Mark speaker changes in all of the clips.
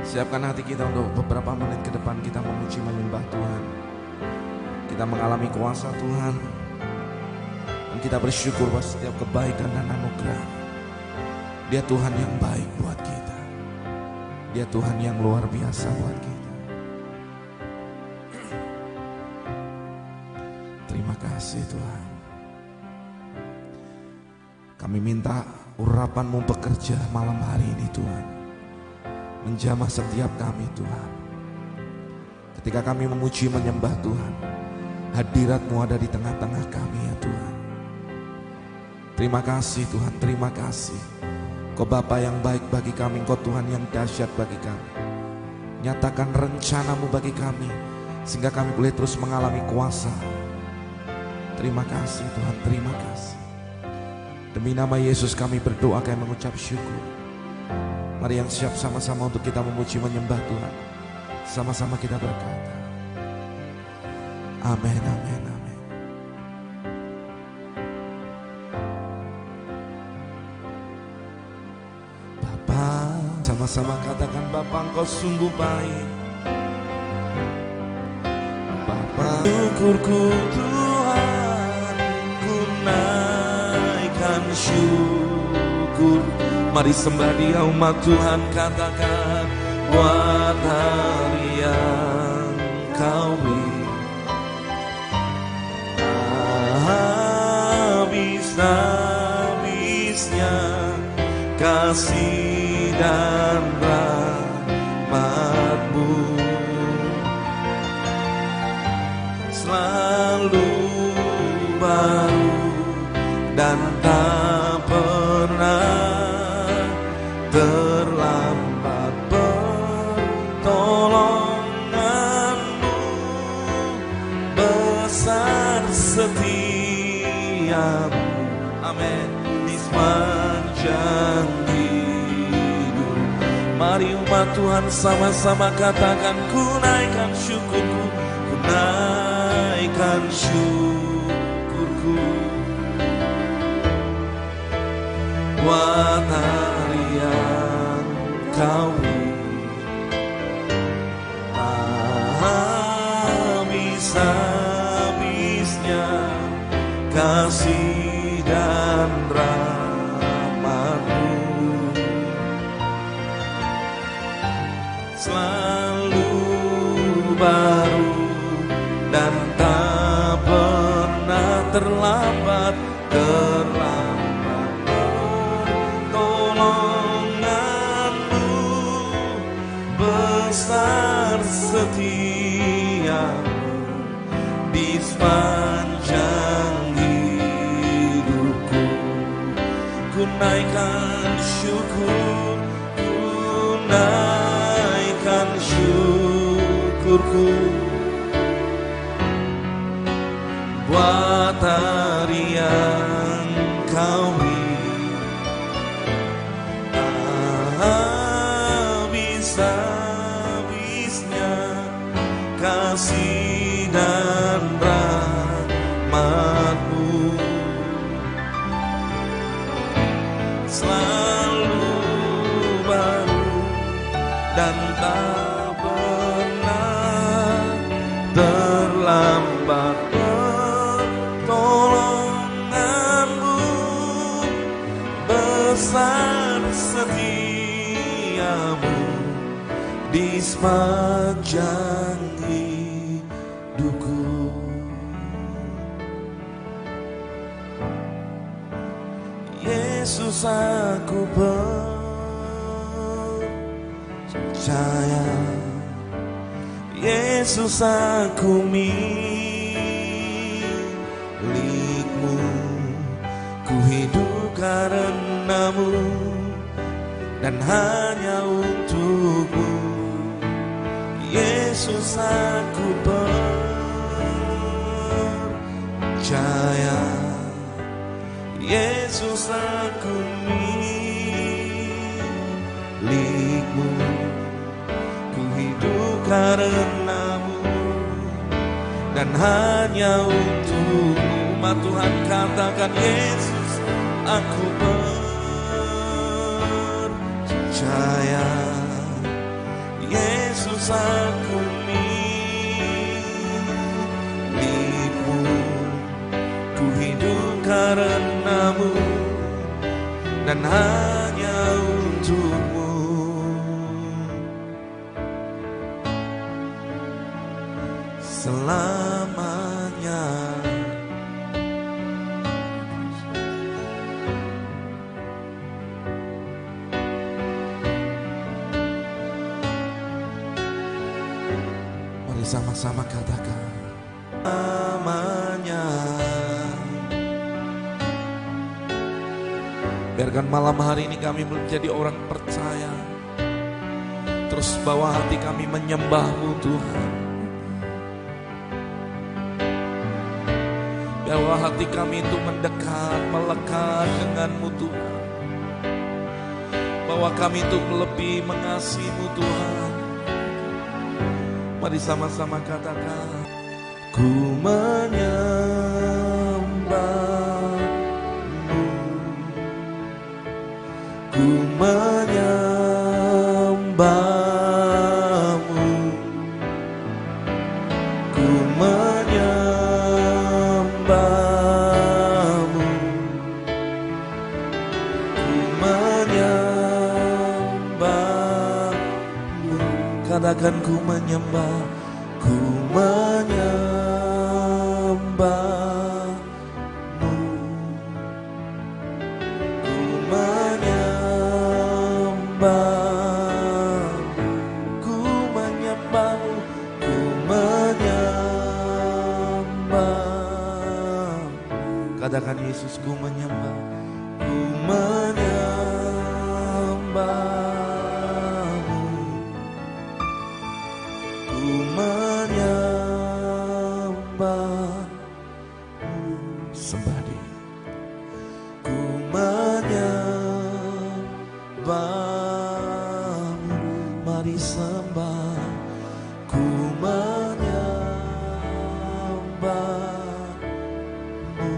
Speaker 1: Siapkan hati kita untuk beberapa menit ke depan kita memuji menyembah Tuhan. Kita mengalami kuasa Tuhan. Dan kita bersyukur buat setiap kebaikan dan anugerah. Dia Tuhan yang baik buat kita. Dia Tuhan yang luar biasa buat kita. Terima kasih Tuhan. Kami minta urapan-Mu bekerja malam hari ini Tuhan. Menjamah setiap kami Tuhan. Ketika kami memuji menyembah Tuhan, hadirat-Mu ada di tengah-tengah kami ya Tuhan. Terima kasih Tuhan, terima kasih. Kau Bapa yang baik bagi kami, Kau Tuhan yang dahsyat bagi kami. Nyatakan rencana-Mu bagi kami, sehingga kami boleh terus mengalami kuasa. Terima kasih Tuhan, terima kasih. Demi nama Yesus kami berdoa, kami mengucap syukur. Mari yang siap sama-sama untuk kita memuji menyembah Tuhan. Sama-sama kita berkata, amin, amin, amin. Bapa, sama-sama katakan, Bapa Engkau sungguh baik. Bapa, syukurku Tuhan, ku naikkan syukur. Mari sembah Dia umat Tuhan, katakan, buat hari yang Kau beri. Habis-habisnya kasih dan rahmat-Mu selalu baru dan tak pernah terlambat. Pertolongan-Mu besar setia-Mu, amin, di sepanjang hidup. Mari umat Tuhan sama-sama katakan, ku naikkan syukurku, ku naikkan syukurku buat hari yang Kau beri. Habis-habisnya kasih dan rahmat-Mu selalu baru dan tak pernah terlambat. Pertolongan-Mu besar setia-Mu di sepanjang hidupku. Ku naikkan syukur, ku naikkan syukurku buat hari yang Kau beri. Habis-habisnya kasih dan rahmat-Mu selalu baru dan tak pernah terlambat. Pertolongan-Mu besar setia-Mu di sepanjang hidupku. Yesus, aku percaya. Yesus, aku milik-Mu. Ku hidup karena-Mu dan hanya untuk-Mu. Yesus, aku percaya. Yesus, aku milik-Mu. Ku hidup karena-Mu dan hanya untuk-Mu. Umat Tuhan katakan, Yesus, aku percaya. Yesus aku milikmu, ku hidup karenamu dan hanya untukmu. Selamanya. Mari sama-sama katakan selamanya. Biarkan malam hari ini kami menjadi orang percaya, terus bawa hati kami menyembah-Mu Tuhan. Bawa hati kami itu mendekat, melekat dengan-Mu Tuhan. Bawa kami itu lebih mengasihi-Mu Tuhan. Mari sama-sama katakan, ku menyembah-Mu, ku menyembah-Mu, ku menyembah-Mu, ku menyembah-Mu. Katakan ku menyembah, ku menyembah-Mu, ku menyembah-Mu, ku menyembah-Mu, ku menyembah-Mu. Katakan Yesus, ku menyembah, ku menyembah-Mu, ku menyembah-Mu. Sembah Dia. Ku menyembah-Mu, mari sembah. Ku menyembah-Mu,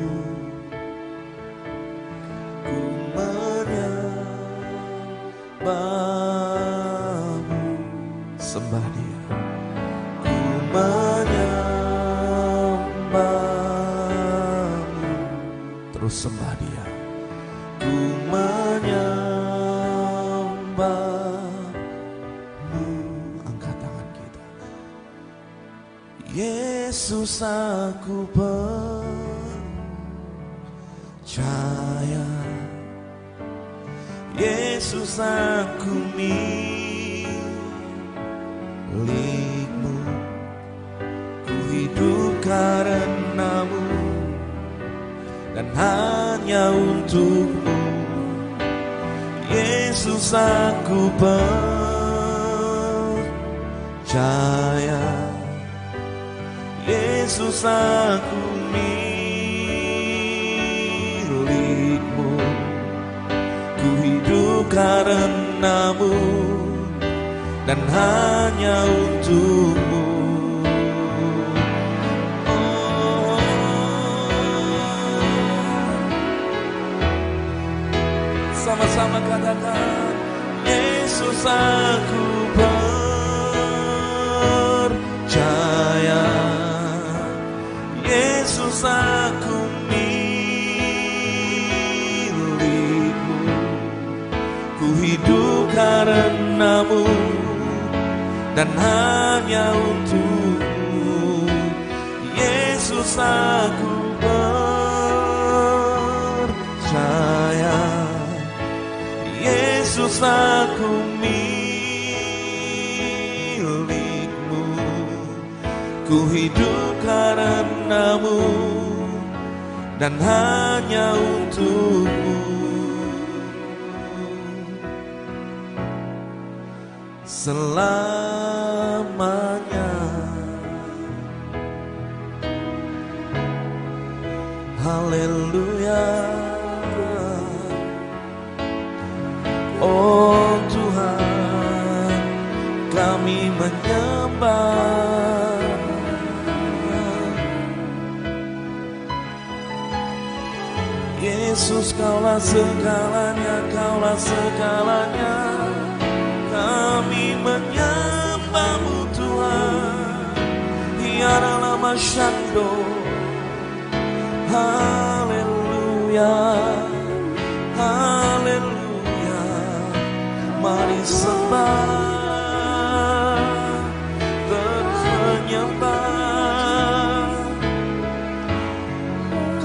Speaker 1: ku menyembah-Mu. Sembah Dia. Ku menyembah-Mu, terus sembah Dia. Ku menyembah-Mu. Angkat tangan kita. Yesus aku percaya, Yesus aku milikmu, ku hidup karenamu dan hanya untukmu. Yesus aku percaya, Yesus aku milikmu, ku hidup karenamu dan hanya untukmu. Sama-sama katakan, Yesus aku percaya, Yesus aku milikmu, ku hidup karenamu dan hanya untukmu. Yesus aku percaya, Yesus aku milikmu, ku hidup karenamu dan hanya untukmu. Selamanya. Haleluya. Oh Tuhan, kami menyembah. Yesus, Kaulah segalanya, Kaulah segalanya. Kami menyembah-Mu lama shando. Haleluya, haleluya. Mari sembah, terus menyembah.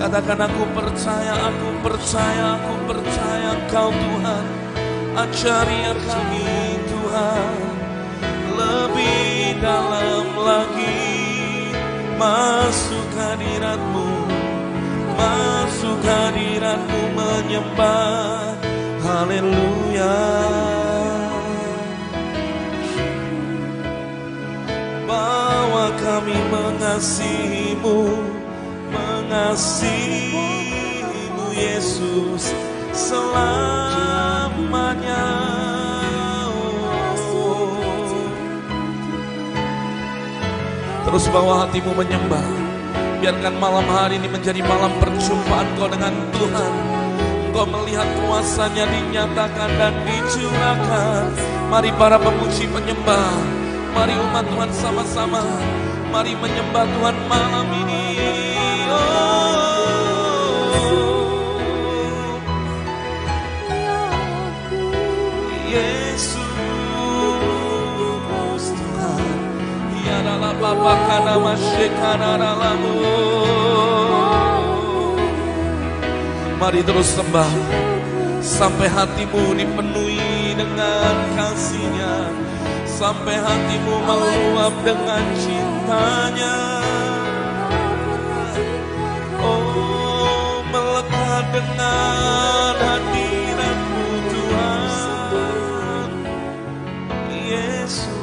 Speaker 1: Katakan aku percaya, aku percaya, aku percaya Engkau Tuhan. Ajari kami Tuhan lebih dalam lagi, masuk hadirat-Mu, masuk hadirat-Mu menyembah. Haleluya. Bahwa kami mengasihi-Mu, mengasihi-Mu Yesus selamanya. Terus bawa hatimu menyembah. Biarkan malam hari ini menjadi malam perjumpaan kau dengan Tuhan. Kau melihat kuasa-Nya dinyatakan dan dicurahkan. Mari para pemuji penyembah, mari umat Tuhan sama-sama, mari menyembah Tuhan malam ini. Yesus Tuhan, ya dalam Bapa kana masyekana dalamu. Mari terus sembah sampai hatimu dipenuhi dengan kasih-Nya, sampai hatimu meluap dengan cinta-Nya. Oh, melekat dengan hadirat-Mu Tuhan Yesus.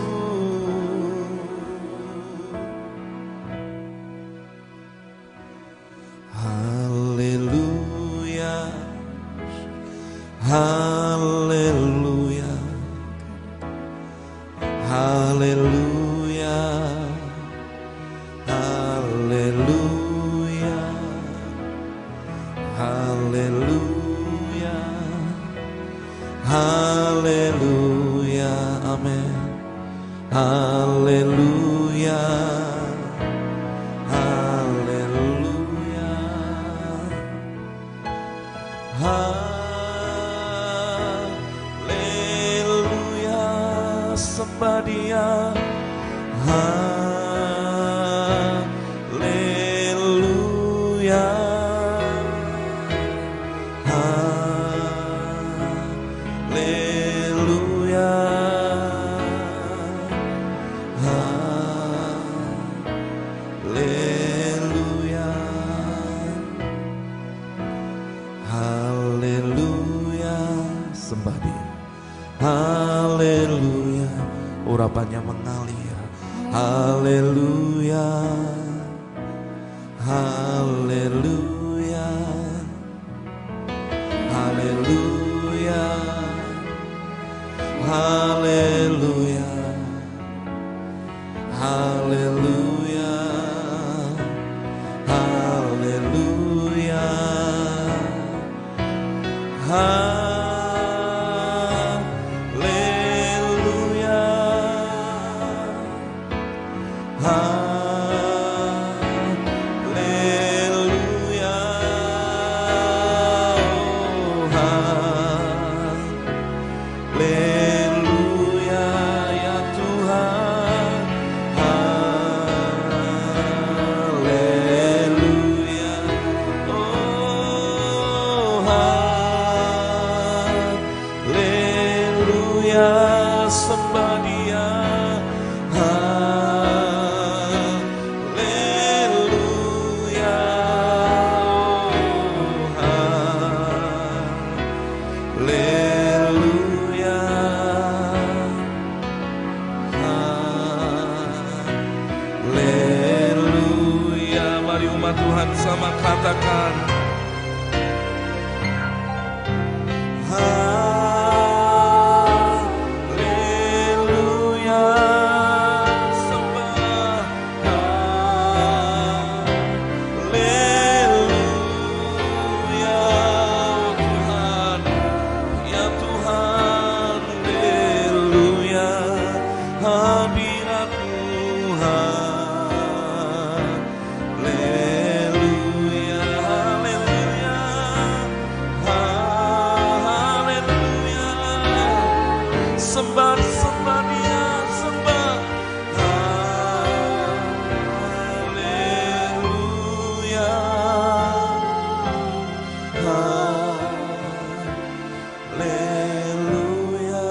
Speaker 1: Haleluya, haleluya, haleluya, haleluya, haleluya, haleluya, amin. Haleluya, haleluya, haleluya, sembah Dia. Haleluya, haleluya, haleluya, haleluya, sembah Dia. Haleluya, urapannya mengalir. Haleluya, haleluya, haleluya, haleluya, haleluya, haleluya, haleluya, Haleluya,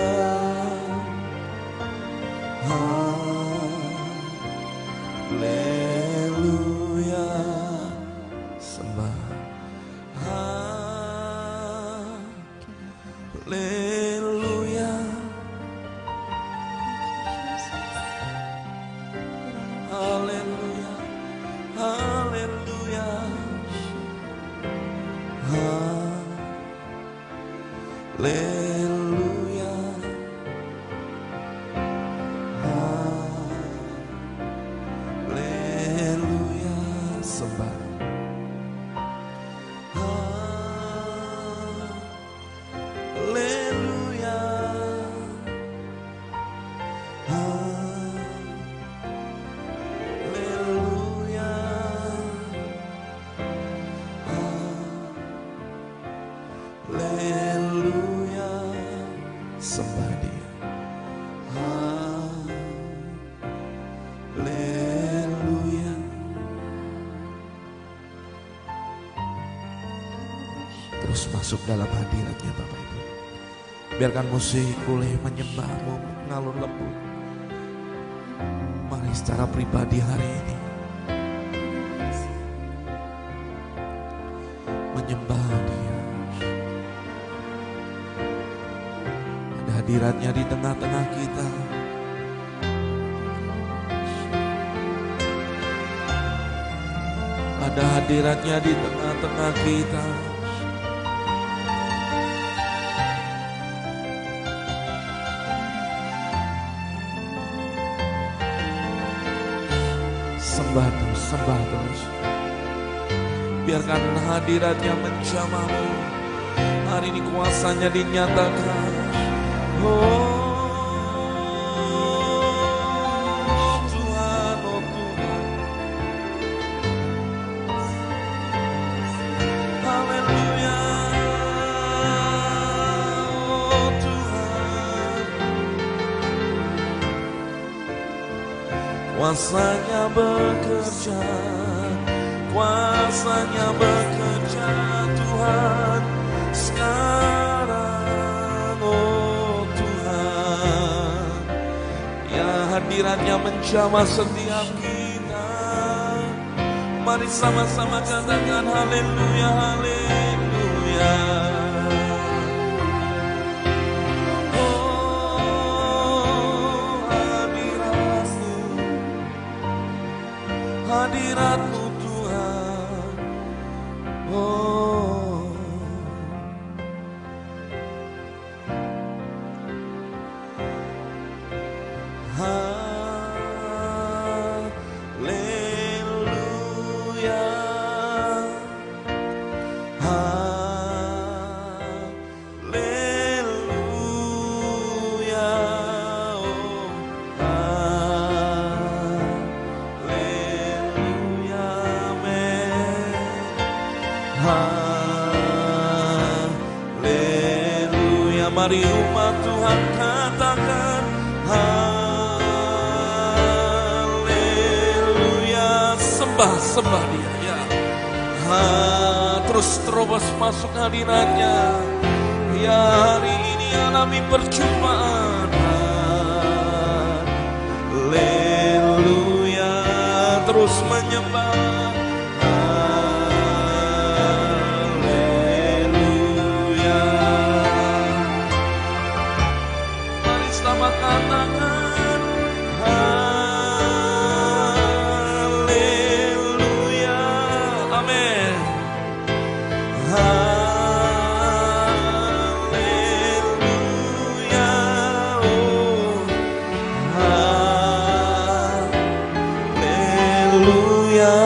Speaker 1: haleluya, sembah. Haleluya, haleluya, haleluya, haleluya, haleluya, sembah. Haleluya, haleluya, haleluya, sembah Dia. Haleluya. Terus masuk dalam hadirat-Nya Bapak Ibu. Biarkan musik boleh menyembahmu mengalun lembut. Mari secara pribadi hari ini menyembah Dia. Ada hadirat-Nya di tengah-tengah kita. Ada hadirat-Nya di tengah-tengah kita. Sembah terus, sembah terus. Biarkan hadirat-Nya menjamahmu. Hari ini kuasa-Nya dinyatakan. Oh Tuhan, oh Tuhan. Haleluya, oh Tuhan. Kuasa-Nya bekerja, kuasa-Nya bekerja Tuhan sekarang, oh Tuhan. Ya, hadirat-Nya menjamah setiap kita. Mari sama-sama katakan haleluya, haleluya. Hadirat-Mu Tuhan, oh haleluya, haleluya, oh haleluya. Mari umat Tuhan katakan haleluya. Sembah Dia ya. Terus terobos masuk hadirat-Nya. Ya, hari ini alami perjumpaan. Haleluya. Terus menyembah. Katakan haleluya, amin. Haleluya, oh haleluya.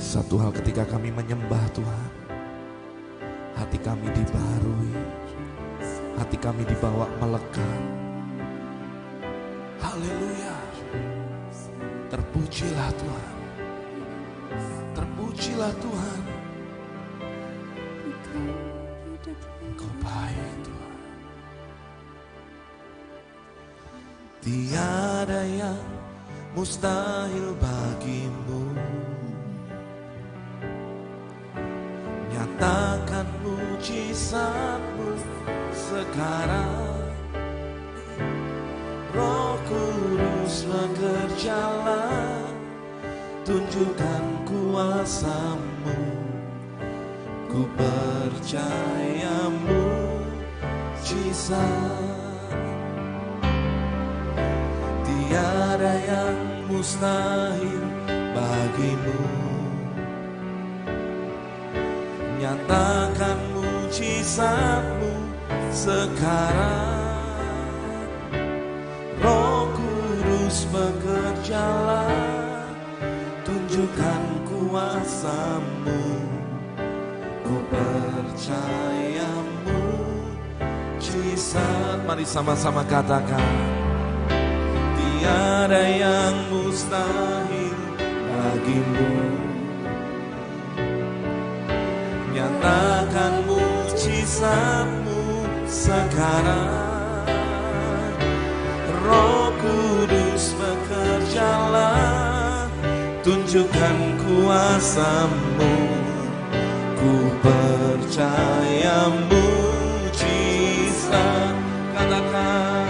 Speaker 1: Satu hal ketika kami menyembah Tuhan, hati kami dibarui, hati kami dibawa melekat. Haleluya. Terpujilah Tuhan, terpujilah Tuhan. Kau baik Tuhan. Tiada yang mustahil bagimu. Nyatakan mujizatmu sekarang. Roh Kudus bekerjalah, tunjukkan kuasa-Mu. Ku percaya mujizat. Tiada yang mustahil bagimu. Nyatakan mujizat-Mu sekarang. Roh Kudus bekerjalah, tunjukkan kuasa-Mu. Ku percaya mujizat. Mari sama-sama katakan. Tiada yang mustahil bagimu. Nyatakan mujizat-Mu sekarang. Roh Kudus bekerjalah, tunjukkan kuasa-Mu. Ku percaya mujizat. Katakan.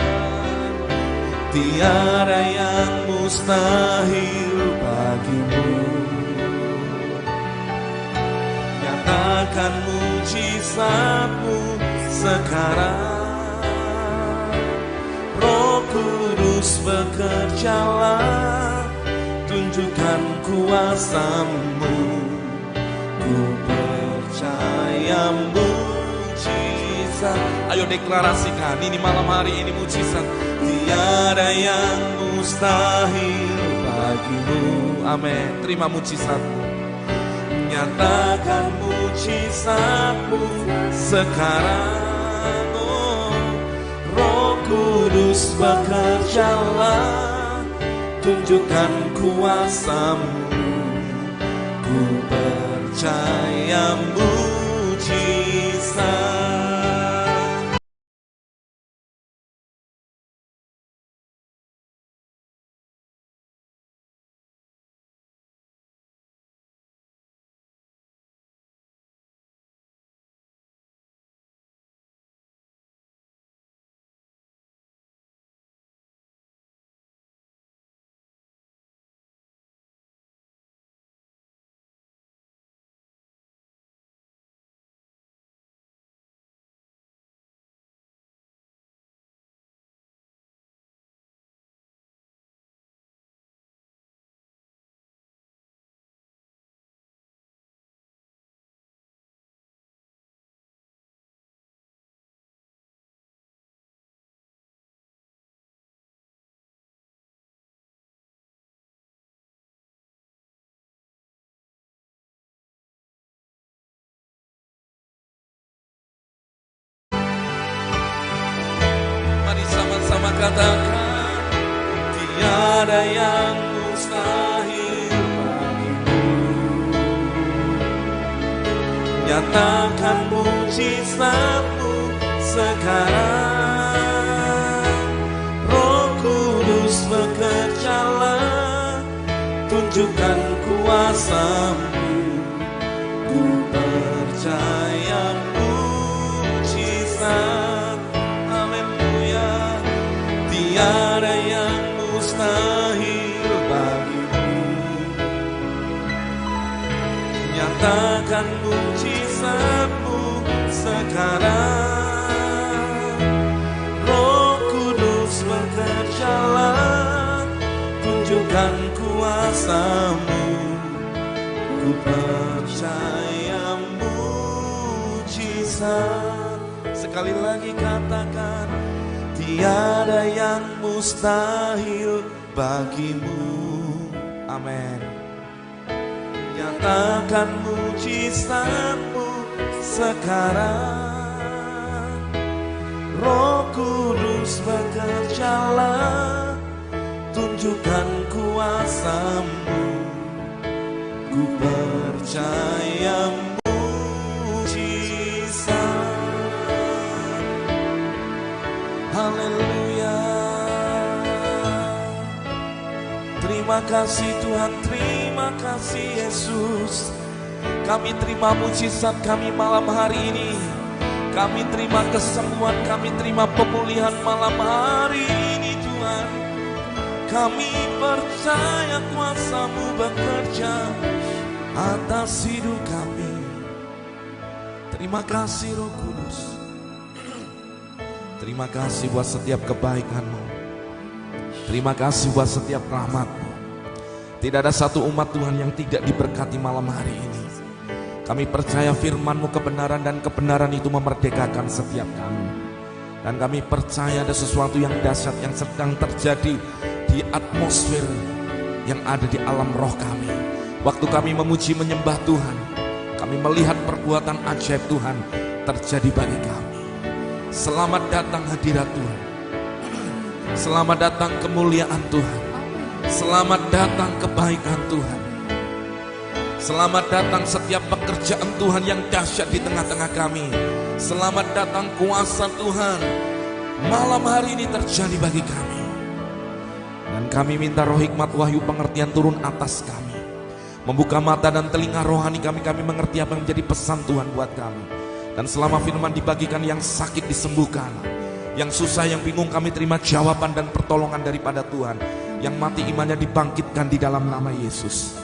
Speaker 1: Tiada yang mustahil bagimu. Nyatakan mujizat-Mu sekarang. Roh Kudus bekerjalah, tunjukkan kuasa-Mu. Ku percaya mujizat. Ayo deklarasikan, ini malam hari ini mujizat. Tiada yang mustahil bagimu. Amin. Terima mujizat-Mu. Nyatakan mujizat-Mu sekarang. Kudus bekerjalah, tunjukkan kuasa-Mu. Ku percaya mujizat. Sama katakan. Tiada yang mustahil bagimu. Nyatakan mujizat-Mu sekarang. Roh Kudus bekerjalah, tunjukkan kuasa-Mu. Ku percaya mujizat. Tiada yang mustahil bagimu. Nyatakan mujizat-Mu sekarang. Roh Kudus bekerjalah, tunjukkan kuasa-Mu. Ku percaya mujizat. Sekali lagi katakan. Tiada yang mustahil bagimu. Amin. nyatakan mujizat-Mu sekarang. Roh Kudus bekerjalah, tunjukkan kuasa-Mu. Ku percaya mujizat. Haleluya. Terima kasih Tuhan, terima kasih Yesus. Kami terima mujizat kami malam hari ini. Kami terima kesembuhan, kami terima pemulihan malam hari ini Tuhan. Kami percaya kuasa-Mu bekerja atas hidup kami. Terima kasih Roh Kudus. Terima kasih buat setiap kebaikan-Mu. Terima kasih buat setiap rahmat-Mu. Tidak ada satu umat Tuhan yang tidak diberkati malam hari ini. Kami percaya firman-Mu kebenaran, dan kebenaran itu memerdekakan setiap kami. Dan kami percaya ada sesuatu yang dahsyat yang sedang terjadi di atmosfer yang ada di alam roh kami. Waktu kami memuji menyembah Tuhan, kami melihat perbuatan ajaib Tuhan terjadi bagi kami. Selamat datang hadirat Tuhan. Selamat datang kemuliaan Tuhan. Selamat datang kebaikan Tuhan. Selamat datang setiap pekerjaan Tuhan yang dahsyat di tengah-tengah kami. Selamat datang kuasa Tuhan malam hari ini terjadi bagi kami. Dan kami minta roh hikmat, wahyu, pengertian turun atas kami. Membuka mata dan telinga rohani kami mengerti apa yang menjadi pesan Tuhan buat kami. Dan selama firman dibagikan, yang sakit disembuhkan, yang susah, yang bingung, kami terima jawaban dan pertolongan daripada Tuhan. Yang mati imannya dibangkitkan di dalam nama Yesus.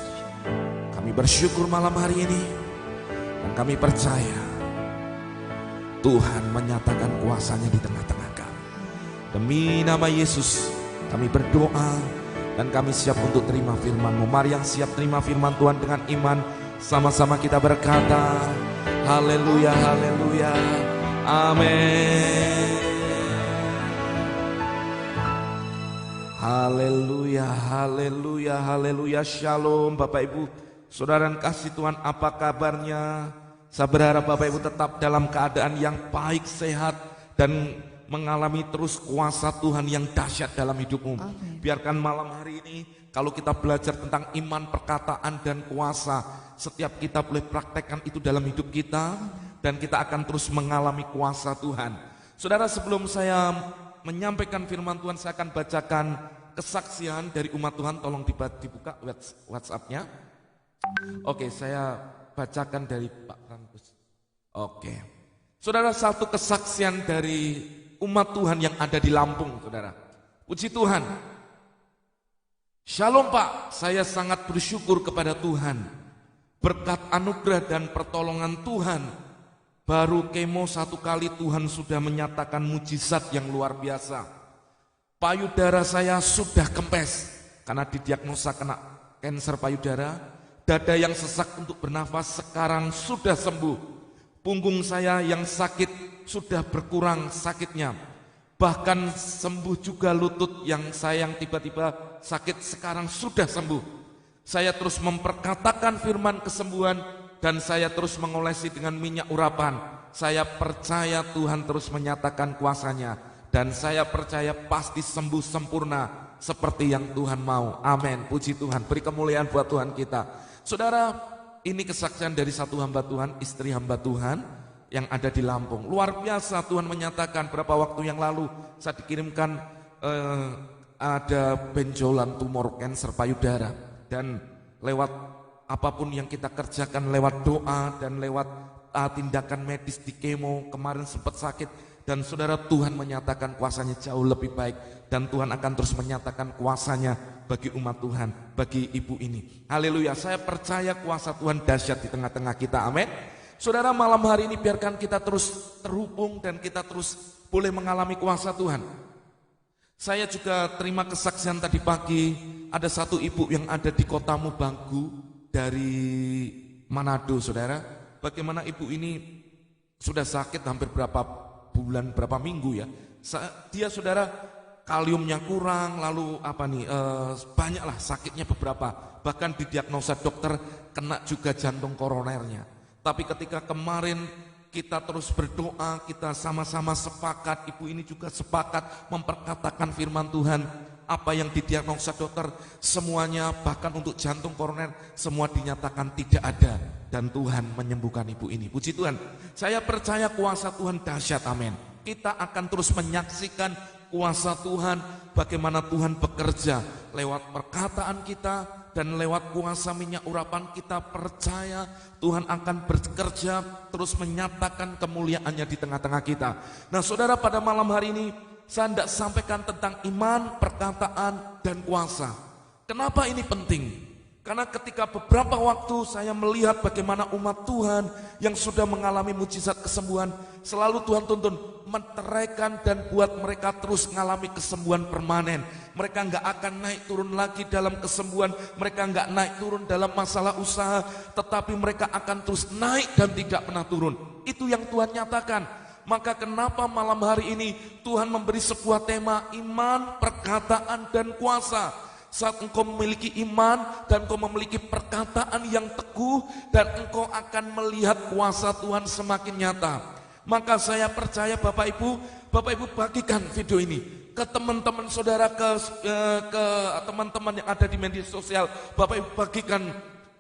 Speaker 1: Kami bersyukur malam hari ini, dan kami percaya Tuhan menyatakan kuasa-Nya di tengah-tengah kami. Demi nama Yesus kami berdoa, dan kami siap untuk terima firman-Mu. Mari yang siap terima firman Tuhan dengan iman, sama-sama kita berkata, haleluya, haleluya, amin. Haleluya, haleluya, haleluya. Shalom Bapak Ibu, saudara yang kasih Tuhan, apa kabarnya? Saya berharap Bapak Ibu tetap dalam keadaan yang baik, sehat, dan mengalami terus kuasa Tuhan yang dahsyat dalam hidupmu. Amen. Biarkan malam hari ini, kalau kita belajar tentang iman, perkataan, dan kuasa, setiap kita boleh praktekkan itu dalam hidup kita. Dan kita akan terus mengalami kuasa Tuhan. Saudara, sebelum saya menyampaikan firman Tuhan, saya akan bacakan kesaksian dari umat Tuhan. Tolong dibuka WhatsApp-nya. Oke, saya bacakan dari Pak Frankus. Oke. Saudara, satu kesaksian dari umat Tuhan yang ada di Lampung, saudara. Puji Tuhan. Shalom Pak, saya sangat bersyukur kepada Tuhan. Berkat anugerah dan pertolongan Tuhan, baru kemo 1 kali Tuhan sudah menyatakan mujizat yang luar biasa. Payudara saya sudah kempes karena didiagnosa kena kanker payudara. Dada yang sesak untuk bernafas sekarang sudah sembuh. Punggung saya yang sakit sudah berkurang sakitnya. Bahkan sembuh juga lutut yang tiba-tiba sakit sekarang sudah sembuh. Saya terus memperkatakan firman kesembuhan, dan saya terus mengolesi dengan minyak urapan. Saya percaya Tuhan terus menyatakan kuasa-Nya, dan saya percaya pasti sembuh sempurna seperti yang Tuhan mau. Amin. Puji Tuhan. Beri kemuliaan buat Tuhan kita. Saudara, ini kesaksian dari satu hamba Tuhan, istri hamba Tuhan yang ada di Lampung. Luar biasa, Tuhan menyatakan beberapa waktu yang lalu saya dikirimkan ada benjolan tumor kanker payudara, dan lewat apapun yang kita kerjakan, lewat doa dan lewat tindakan medis di kemo, kemarin sempat sakit, dan saudara, Tuhan menyatakan kuasa-Nya jauh lebih baik, dan Tuhan akan terus menyatakan kuasa-Nya bagi umat Tuhan, bagi ibu ini. Haleluya, saya percaya kuasa Tuhan dahsyat di tengah-tengah kita. Amin. Saudara, malam hari ini biarkan kita terus terhubung dan kita terus boleh mengalami kuasa Tuhan. Saya juga terima kesaksian tadi pagi, ada satu ibu yang ada di kota Mubanggu dari Manado, saudara. Bagaimana ibu ini sudah sakit hampir berapa bulan, berapa minggu ya. Dia, saudara, kaliumnya kurang, lalu banyaklah sakitnya beberapa. Bahkan didiagnosa dokter kena juga jantung koronernya. Tapi ketika kemarin kita terus berdoa, kita sama-sama sepakat, ibu ini juga sepakat memperkatakan firman Tuhan. Apa yang didiagnosa dokter semuanya, bahkan untuk jantung koroner semua dinyatakan tidak ada, dan Tuhan menyembuhkan ibu ini. Puji Tuhan. Saya percaya kuasa Tuhan dahsyat, amin. Kita akan terus menyaksikan kuasa Tuhan, bagaimana Tuhan bekerja lewat perkataan kita dan lewat kuasa minyak urapan. Kita percaya Tuhan akan bekerja terus menyatakan kemuliaannya di tengah-tengah kita. Nah saudara, pada malam hari ini saya hendak sampaikan tentang iman, perkataan, dan kuasa. Kenapa ini penting? Karena ketika beberapa waktu saya melihat bagaimana umat Tuhan yang sudah mengalami mujizat kesembuhan, selalu Tuhan tuntun menteraikan dan buat mereka terus mengalami kesembuhan permanen. Mereka nggak akan naik turun lagi dalam kesembuhan, mereka nggak naik turun dalam masalah usaha, tetapi mereka akan terus naik dan tidak pernah turun. Itu yang Tuhan nyatakan. Maka kenapa malam hari ini Tuhan memberi sebuah tema iman, perkataan, dan kuasa. Saat engkau memiliki iman dan engkau memiliki perkataan yang teguh, dan engkau akan melihat kuasa Tuhan semakin nyata. Maka saya percaya Bapak Ibu bagikan video ini ke teman-teman saudara, ke teman-teman yang ada di media sosial. Bapak Ibu bagikan,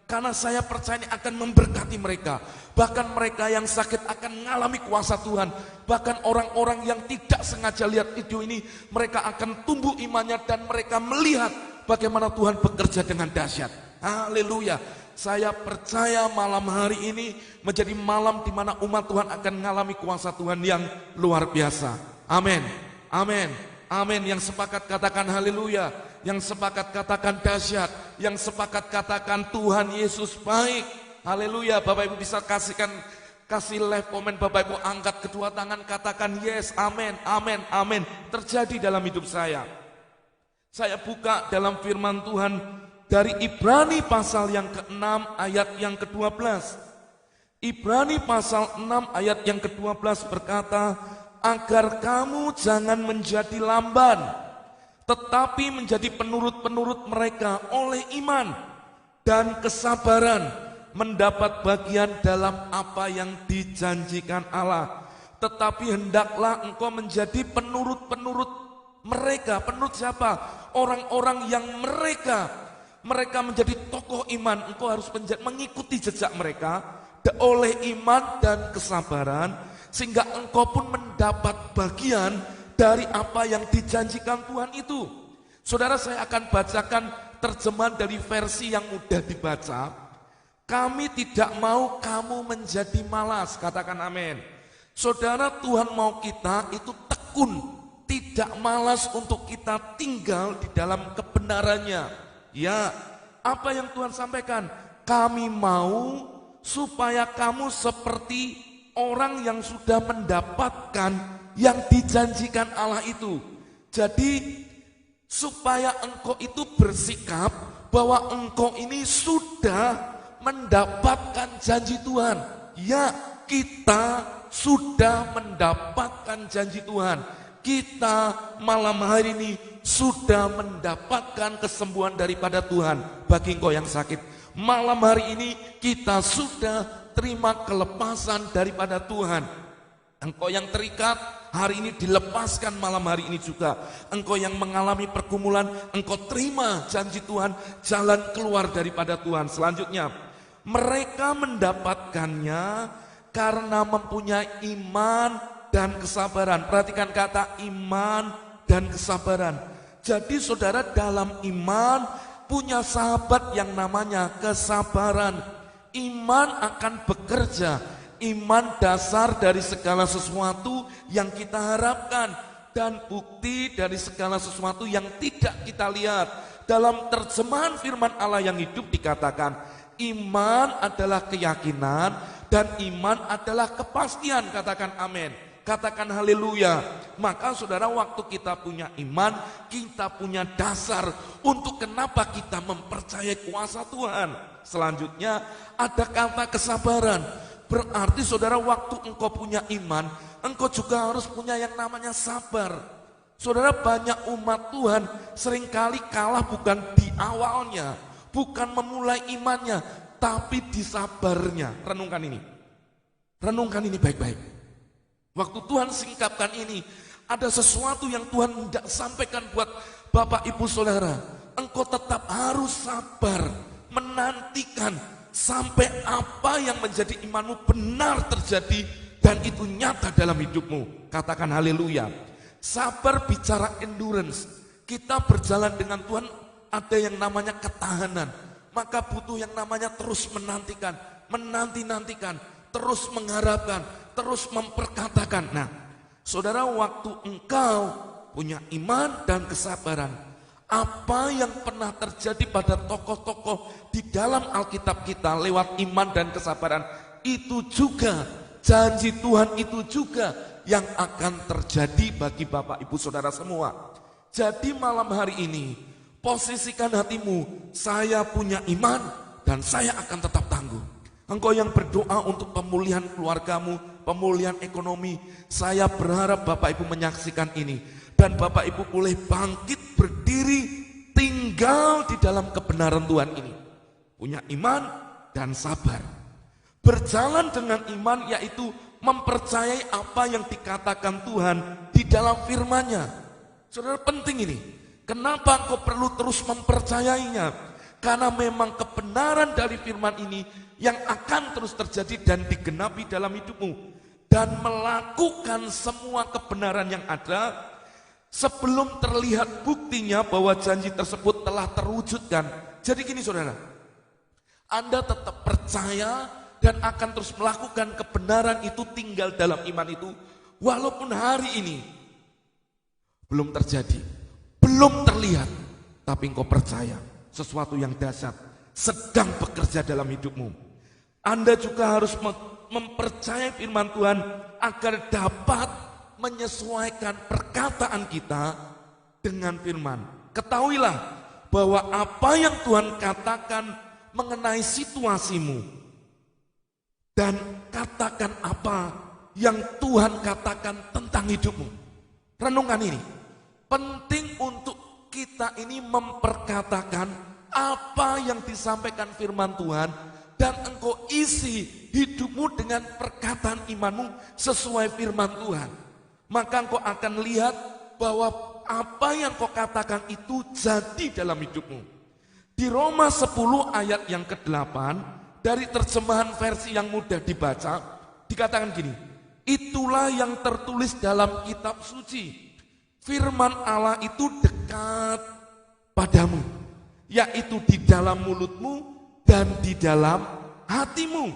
Speaker 1: karena saya percaya ini akan memberkati mereka. Bahkan mereka yang sakit akan mengalami kuasa Tuhan. Bahkan orang-orang yang tidak sengaja lihat video ini, mereka akan tumbuh imannya dan mereka melihat bagaimana Tuhan bekerja dengan dahsyat. Haleluya. Saya percaya malam hari ini menjadi malam di mana umat Tuhan akan mengalami kuasa Tuhan yang luar biasa. Amin. Amin. Amin. Yang sepakat katakan haleluya. Yang sepakat katakan dahsyat. Yang sepakat katakan Tuhan Yesus baik. Haleluya. Bapak Ibu bisa kasih live komen, Bapak Ibu angkat kedua tangan, katakan yes, amin, amin, amin. Terjadi dalam hidup saya. Saya buka dalam firman Tuhan dari Ibrani pasal yang ke-6 ayat yang ke-12. Ibrani pasal 6 ayat yang ke-12 berkata, agar kamu jangan menjadi lamban, tetapi menjadi penurut-penurut mereka oleh iman dan kesabaran, mendapat bagian dalam apa yang dijanjikan Allah. Tetapi hendaklah engkau menjadi penurut-penurut mereka. Penurut siapa? Orang-orang yang mereka menjadi tokoh iman. Engkau harus mengikuti jejak mereka oleh iman dan kesabaran, sehingga engkau pun mendapat bagian dari apa yang dijanjikan Tuhan itu. Saudara, saya akan bacakan terjemahan dari versi yang mudah dibaca. Kami tidak mau kamu menjadi malas, katakan amin. Saudara, Tuhan mau kita itu tekun, tidak malas untuk kita tinggal di dalam kebenarannya. Ya, apa yang Tuhan sampaikan? Kami mau supaya kamu seperti orang yang sudah mendapatkan yang dijanjikan Allah itu. Jadi, supaya engkau itu bersikap bahwa engkau ini sudah mendapatkan janji Tuhan. Ya, kita sudah mendapatkan janji Tuhan. Kita malam hari ini sudah mendapatkan kesembuhan daripada Tuhan. Bagi engkau yang sakit, malam hari ini kita sudah terima kelepasan daripada Tuhan. Engkau yang terikat, hari ini dilepaskan malam hari ini juga. Engkau yang mengalami pergumulan, engkau terima janji Tuhan, jalan keluar daripada Tuhan. Selanjutnya, mereka mendapatkannya karena mempunyai iman dan kesabaran. Perhatikan kata iman dan kesabaran. Jadi saudara, dalam iman punya sahabat yang namanya kesabaran. Iman akan bekerja. Iman dasar dari segala sesuatu yang kita harapkan, dan bukti dari segala sesuatu yang tidak kita lihat. Dalam terjemahan firman Allah yang hidup dikatakan, iman adalah keyakinan dan iman adalah kepastian. Katakan amin, katakan haleluya. Maka saudara, waktu kita punya iman, kita punya dasar untuk kenapa kita mempercayai kuasa Tuhan. Selanjutnya ada kata kesabaran. Berarti saudara, waktu engkau punya iman, engkau juga harus punya yang namanya sabar. Saudara, banyak umat Tuhan seringkali kalah bukan di awalnya, bukan memulai imannya, tapi di sabarnya. Renungkan ini. Renungkan ini baik-baik. Waktu Tuhan singkapkan ini, ada sesuatu yang Tuhan tidak sampaikan buat Bapak Ibu Saudara. Engkau tetap harus sabar, menantikan sampai apa yang menjadi imanmu benar terjadi dan itu nyata dalam hidupmu. Katakan haleluya. Sabar bicara endurance. Kita berjalan dengan Tuhan ada yang namanya ketahanan. Maka butuh yang namanya terus menantikan, menanti-nantikan, terus mengharapkan, terus memperkatakan. Nah, saudara, waktu engkau punya iman dan kesabaran, apa yang pernah terjadi pada tokoh-tokoh di dalam Alkitab kita lewat iman dan kesabaran, itu juga janji Tuhan, itu juga yang akan terjadi bagi Bapak Ibu Saudara semua. Jadi malam hari ini, posisikan hatimu, saya punya iman dan saya akan tetap tangguh. Engkau yang berdoa untuk pemulihan keluargamu, pemulihan ekonomi, saya berharap Bapak Ibu menyaksikan ini. Dan Bapak Ibu boleh bangkit berdiri, tinggal di dalam kebenaran Tuhan ini. Punya iman dan sabar. Berjalan dengan iman yaitu mempercayai apa yang dikatakan Tuhan di dalam firman-Nya. Saudara, penting ini. Kenapa engkau perlu terus mempercayainya? Karena memang kebenaran dari firman ini yang akan terus terjadi dan digenapi dalam hidupmu. Dan melakukan semua kebenaran yang ada sebelum terlihat buktinya bahwa janji tersebut telah terwujudkan. Jadi gini saudara, Anda tetap percaya dan akan terus melakukan kebenaran itu, tinggal dalam iman itu, walaupun hari ini belum terjadi, belum terlihat, tapi engkau percaya sesuatu yang dahsyat sedang bekerja dalam hidupmu. Anda juga harus mempercayai firman Tuhan agar dapat menyesuaikan perkataan kita dengan firman. Ketahuilah bahwa apa yang Tuhan katakan mengenai situasimu, dan katakan apa yang Tuhan katakan tentang hidupmu. Renungkan ini. Penting untuk kita ini memperkatakan apa yang disampaikan firman Tuhan dan engkau isi hidupmu dengan perkataan imanmu sesuai firman Tuhan. Maka engkau akan lihat bahwa apa yang kau katakan itu jadi dalam hidupmu. Di Roma 10 ayat yang ke-8 dari terjemahan versi yang mudah dibaca, dikatakan gini, itulah yang tertulis dalam kitab suci, firman Allah itu dekat padamu, yaitu di dalam mulutmu dan di dalam hatimu.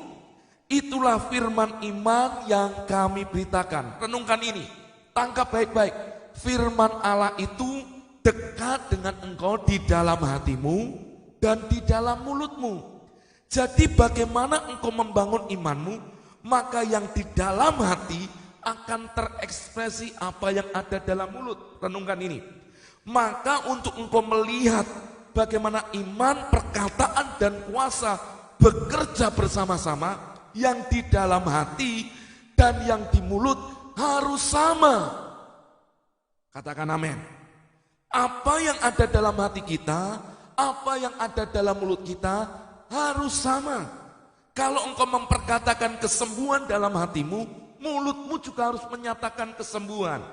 Speaker 1: Itulah firman iman yang kami beritakan. Renungkan ini, tangkap baik-baik. Firman Allah itu dekat dengan engkau di dalam hatimu dan di dalam mulutmu. Jadi bagaimana engkau membangun imanmu, maka yang di dalam hati akan terekspresi apa yang ada dalam mulut. Renungkan ini. Maka untuk engkau melihat bagaimana iman, perkataan, dan kuasa bekerja bersama-sama, yang di dalam hati dan yang di mulut harus sama. Katakan amin. Apa yang ada dalam hati kita, apa yang ada dalam mulut kita, harus sama. Kalau engkau memperkatakan kesembuhan dalam hatimu, mulutmu juga harus menyatakan kesembuhan.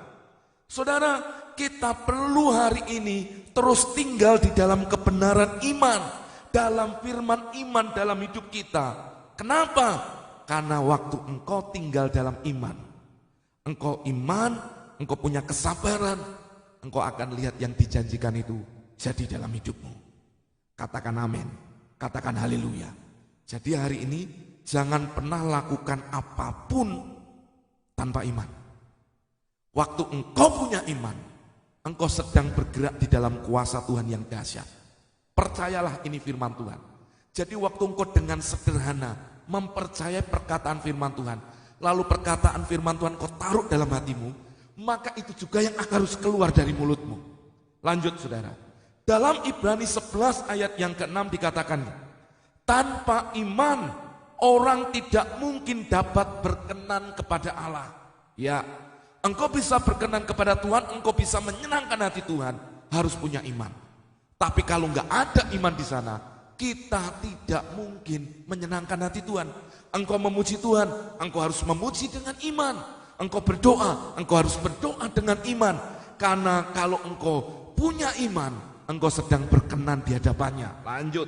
Speaker 1: Saudara, kita perlu hari ini terus tinggal di dalam kebenaran iman, dalam firman iman dalam hidup kita. Kenapa? Karena waktu engkau tinggal dalam iman, engkau iman, engkau punya kesabaran, engkau akan lihat yang dijanjikan itu jadi dalam hidupmu. Katakan amin. Katakan haleluya. Jadi hari ini jangan pernah lakukan apapun tanpa iman. Waktu engkau punya iman, engkau sedang bergerak di dalam kuasa Tuhan yang dahsyat. Percayalah ini firman Tuhan. Jadi waktu engkau dengan sederhana mempercayai perkataan firman Tuhan, lalu perkataan firman Tuhan kau taruh dalam hatimu, maka itu juga yang harus keluar dari mulutmu. Lanjut saudara. Dalam Ibrani 11 ayat yang ke-6 dikatakan, tanpa iman orang tidak mungkin dapat berkenan kepada Allah. Ya, Engkau bisa berkenan kepada Tuhan, engkau bisa menyenangkan hati Tuhan, harus punya iman. Tapi kalau nggak ada iman di sana, kita tidak mungkin menyenangkan hati Tuhan. Engkau memuji Tuhan, engkau harus memuji dengan iman. Engkau berdoa, engkau harus berdoa dengan iman. Karena kalau engkau punya iman, engkau sedang berkenan di hadapannya. Lanjut,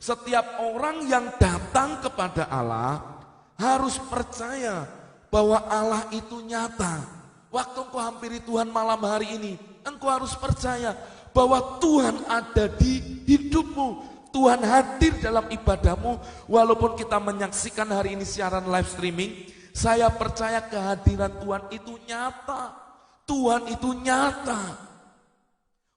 Speaker 1: setiap orang yang datang kepada Allah harus percaya bahwa Allah itu nyata. Waktu engkau hampiri Tuhan malam hari ini, engkau harus percaya bahwa Tuhan ada di hidupmu. Tuhan hadir dalam ibadahmu. Walaupun kita menyaksikan hari ini siaran live streaming, saya percaya kehadiran Tuhan itu nyata. Tuhan itu nyata.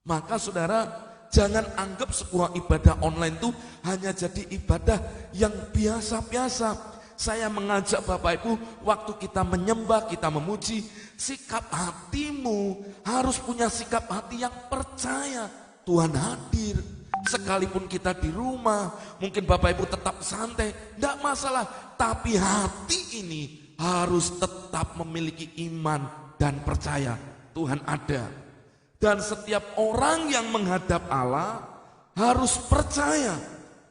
Speaker 1: Maka saudara, jangan anggap sebuah ibadah online itu hanya jadi ibadah yang biasa-biasa. Saya mengajak Bapak Ibu, waktu kita menyembah, kita memuji, sikap hatimu harus punya sikap hati yang percaya Tuhan hadir. Sekalipun kita di rumah, mungkin Bapak Ibu tetap santai, tidak masalah. Tapi hati ini harus tetap memiliki iman dan percaya Tuhan ada. Dan setiap orang yang menghadap Allah harus percaya